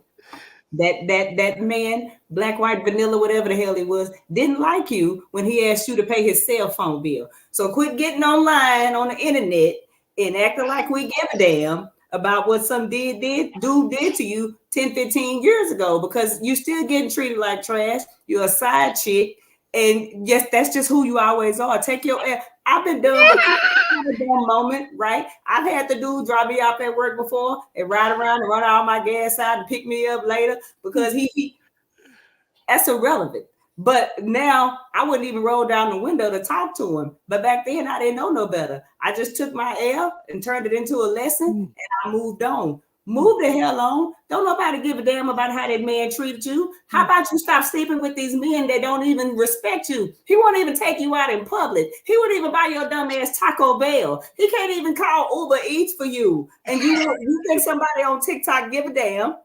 that man, black, white, vanilla, whatever the hell he was, didn't like you when he asked you to pay his cell phone bill. So quit getting online on the internet and acting like we give a damn about what some dude did to you 10, 15 years ago, because you still getting treated like trash. You're a side chick. And yes, that's just who you always are. Take your ass. I've been done a damn moment, right? I've had the dude drop me off at work before and ride around and run all my gas out and pick me up later because he that's irrelevant. But now I wouldn't even roll down the window to talk to him. But back then I didn't know no better. I just took my L and turned it into a lesson and I moved on. Move the hell on. Don't nobody give a damn about how that man treated you. How about you stop sleeping with these men that don't even respect you? He won't even take you out in public. He wouldn't even buy your dumb ass Taco Bell. He can't even call Uber Eats for you. And you think somebody on TikTok give a damn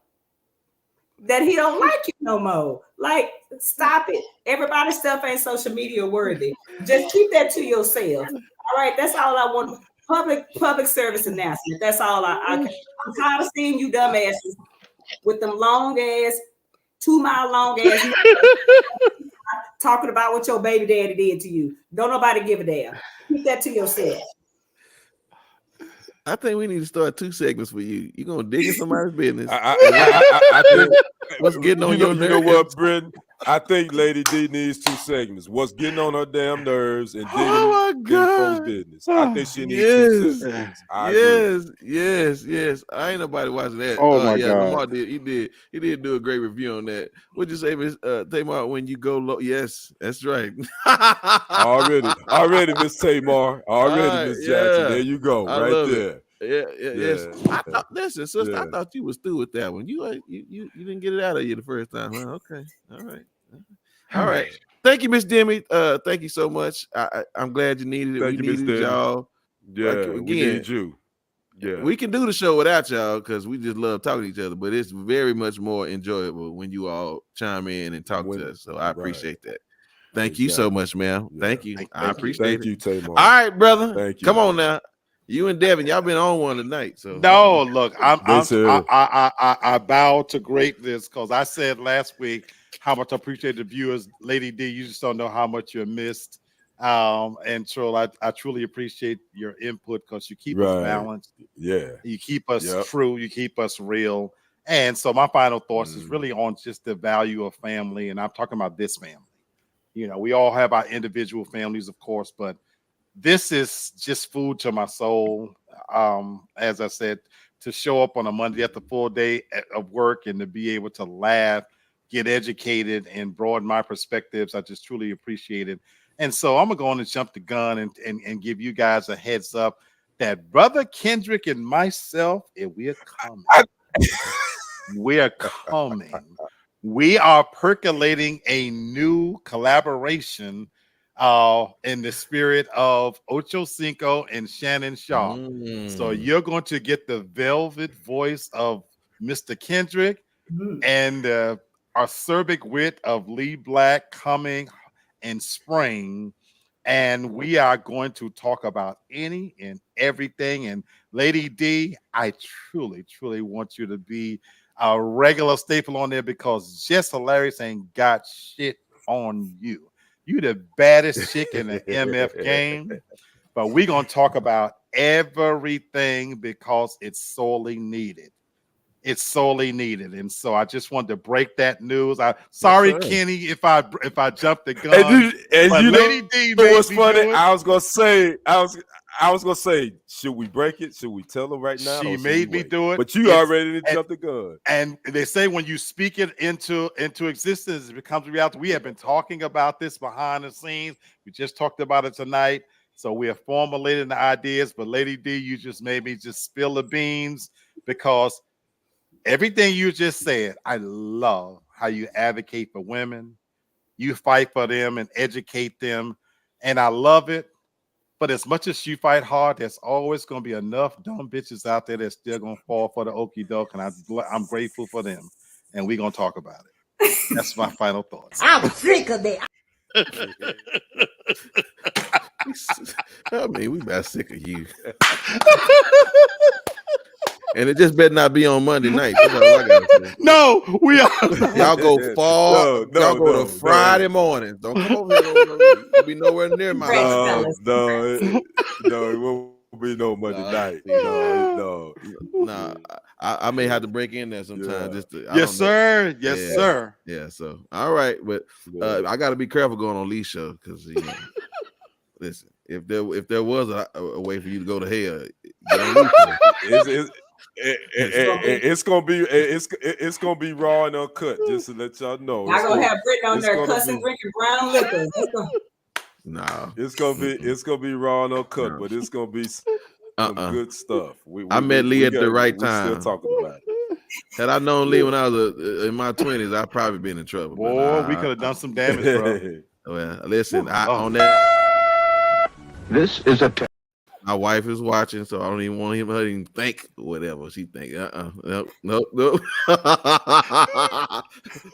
that he don't like you no more? Like, stop it. Everybody's stuff ain't social media worthy. Just keep that to yourself. All right, that's all I want. Public service announcement. That's all I'm tired of seeing you dumbasses with them long ass, 2 mile long ass talking about what your baby daddy did to you. Don't nobody give a damn. Keep that to yourself. I think we need to start 2 segments for you. You're gonna dig in somebody's business. I think what's getting on your nerves? You know what, Brenton? I think Lady D needs 2 segments. What's getting on her damn nerves and digging in folks' business. I think she needs 2 segments. Yes. I ain't nobody watching that. Oh my God. Lamar did. He did do a great review on that. What'd you say, Miss Tamar? When you go low, yes, that's right. already, Miss Tamar. Already, Miss Jackson. There you go, right there. Yes. I thought, listen, sister, I thought you was through with that one. You didn't get it out of you the first time, huh? Okay, all right. Thank you, Miss Demi. Thank you so much. I'm glad you needed it. Thank we you, needed y'all. Yeah, again, we need you. Yeah, we can do the show without y'all because we just love talking to each other. But it's very much more enjoyable when you all chime in and talk to us. So I appreciate that. Thank you so much, man. Yeah. Thank you. I appreciate it. Thank you, Tamar. All right, brother. Thank you. Come on now. You and Devin, y'all been on one tonight. So no, look, I bow to greatness because I said last week how much I appreciate the viewers. Lady D, you just don't know how much you're missed. And Troll, I truly appreciate your input because you keep us balanced. Yeah, you keep us true, you keep us real. And so my final thoughts is really on just the value of family, and I'm talking about this family. You know, we all have our individual families, of course, but this is just food to my soul. As I said, to show up on a Monday after full day of work and to be able to laugh, get educated, and broaden my perspectives, I just truly appreciate it. And so I'm going to go on and jump the gun and give you guys a heads up that Brother Kendrick and myself, we are coming. We are coming. We are percolating a new collaboration in the spirit of Ocho Cinco and Shannon Sharp. So you're going to get the velvet voice of Mr. Kendrick and acerbic wit of Lee Black coming in spring. And we are going to talk about any and everything. And Lady D, I truly, truly want you to be a regular staple on there because Jess Hilarious ain't got shit on you. You the baddest chick in the MF game, but we're going to talk about everything because it's sorely needed. It's sorely needed. And so I just wanted to break that news. Sorry, Kenny, if I jumped the gun. And you Lady know, D what's funny? I was gonna say, should we break it? Should we tell them right now? She made me do it. But you already jumped the gun. And they say when you speak it into existence, it becomes reality. We have been talking about this behind the scenes. We just talked about it tonight. So we are formulating the ideas, but Lady D, you just made me just spill the beans because everything you just said, I love how you advocate for women. You fight for them and educate them. And I love it. But as much as you fight hard, there's always going to be enough dumb bitches out there that's still going to fall for the okie doke. And I'm grateful for them. And we're going to talk about it. That's my final thoughts. I'm sick of that. I mean, we about sick of you. And it just better not be on Monday night. That's all I gotta say. No, we are. Y'all go far. Y'all go to Friday morning. Don't come over here. You'll be nowhere near my house. No, it won't be no Monday night. No. Nah, I may have to break in there sometime. Just to, Yes, sir. Yes, sir. Yeah. So, all right, but I got to be careful going on Lee's show because listen, if there was a way for you to go to hell, get on Lee's show. It's gonna be raw and uncut. Just to let y'all know, I'm gonna have Brittany on there cussing, drinking brown liquor. No, it's gonna be raw and uncut, but it's gonna be some good stuff. I met Lee at the right time. Still talking about it. Had I known Lee when I was in my 20s, I'd probably been in trouble. Boy, we could have done some damage, bro. Well, listen, on that. This is a test. My wife is watching, so I don't even want her to even think whatever she think. Nope.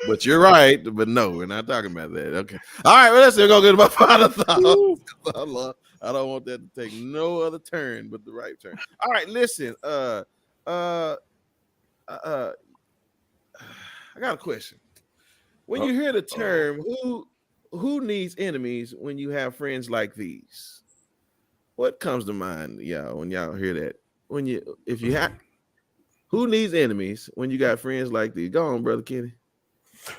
But you're right. But no, we're not talking about that. Okay. All right. Well, let's go get my final thought. I don't want that to take no other turn but the right turn. All right. Listen. I got a question. When you hear the term, who needs enemies when you have friends like these? What comes to mind, y'all, when y'all hear that? Who needs enemies when you got friends like these? Go on, Brother Kenny.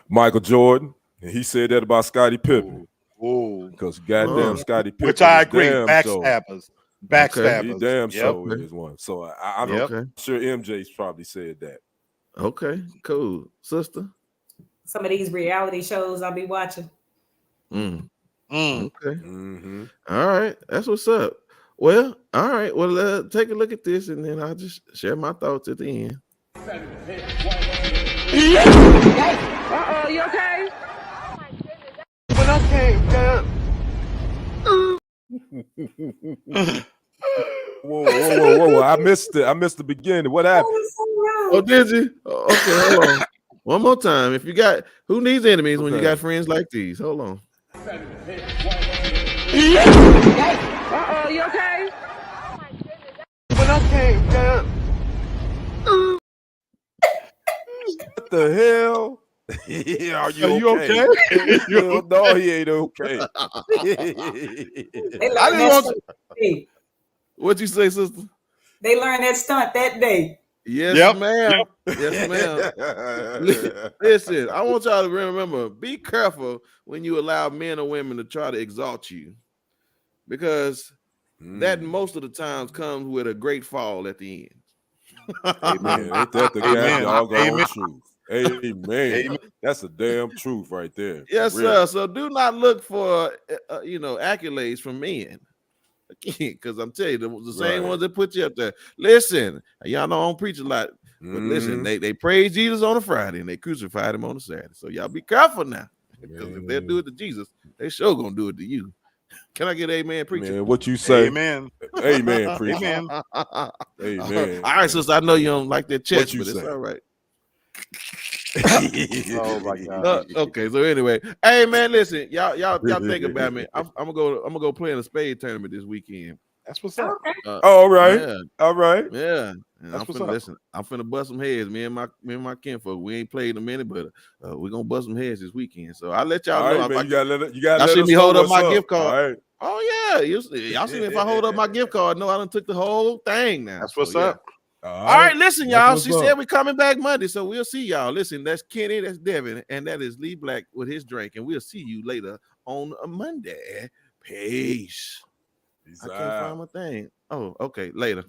Michael Jordan, and he said that about Scottie Pippen. Because goddamn Scottie Pippen, which I agree, backstabbers. Okay. He damn so is one. So I'm sure MJ's probably said that. Okay, cool, sister. Some of these reality shows I'll be watching. Okay. Mm-hmm. All right, that's what's up. Well, all right. Well, take a look at this, and then I'll just share my thoughts at the end. You okay? When I came down. Whoa. I missed the beginning. What happened? Oh, did you? Okay, hold on. One more time. Who needs enemies when you got friends like these? Hold on. You okay? When I came down. What the hell? Are you okay? No, he ain't okay. I didn't want to. What'd you say, sister? They learned that stunt that day. Yes, ma'am. Yes, ma'am. Listen, I want y'all to remember, be careful when you allow men or women to try to exalt you, because that most of the times comes with a great fall at the end. Amen. Ain't that the goddamn truth? Amen. That's a damn truth right there. Yes, sir. So do not look for accolades from men. Because I'm telling you, the same ones that put you up there. Listen, y'all know I don't preach a lot, but listen, they praise Jesus on a Friday and they crucified him on a Saturday. So y'all be careful now, because if they do it to Jesus, they sure gonna do it to you. Can I get amen, preacher? Man, what you say? Amen. Amen, preacher. Amen. Amen. All right, sister, I know you don't like that chest, but say? it's all right. Oh my God. Okay, so anyway, hey man, listen, y'all think about me. I'm gonna go play in a spade tournament this weekend. That's what's up. All right. Yeah. All right. Yeah. And That's what's up. listen, I'm finna bust some heads. Me and my kinfolk. We ain't played in a minute, but we're gonna bust some heads this weekend. So I'll let y'all know. Right, man, you gotta y'all let see us me know hold up what's my gift card. All right. Oh yeah, y'all see me if I hold up my gift card. No, I done took the whole thing now. That's what's So, yeah. up. All right, listen, That's y'all. what's She up. said we're coming back Monday, so we'll see y'all. Listen, that's Kenny, that's Devin, and that is Lee Black with his drink, and we'll see you later on a Monday. Peace. I can't find my thing. Oh, okay, later.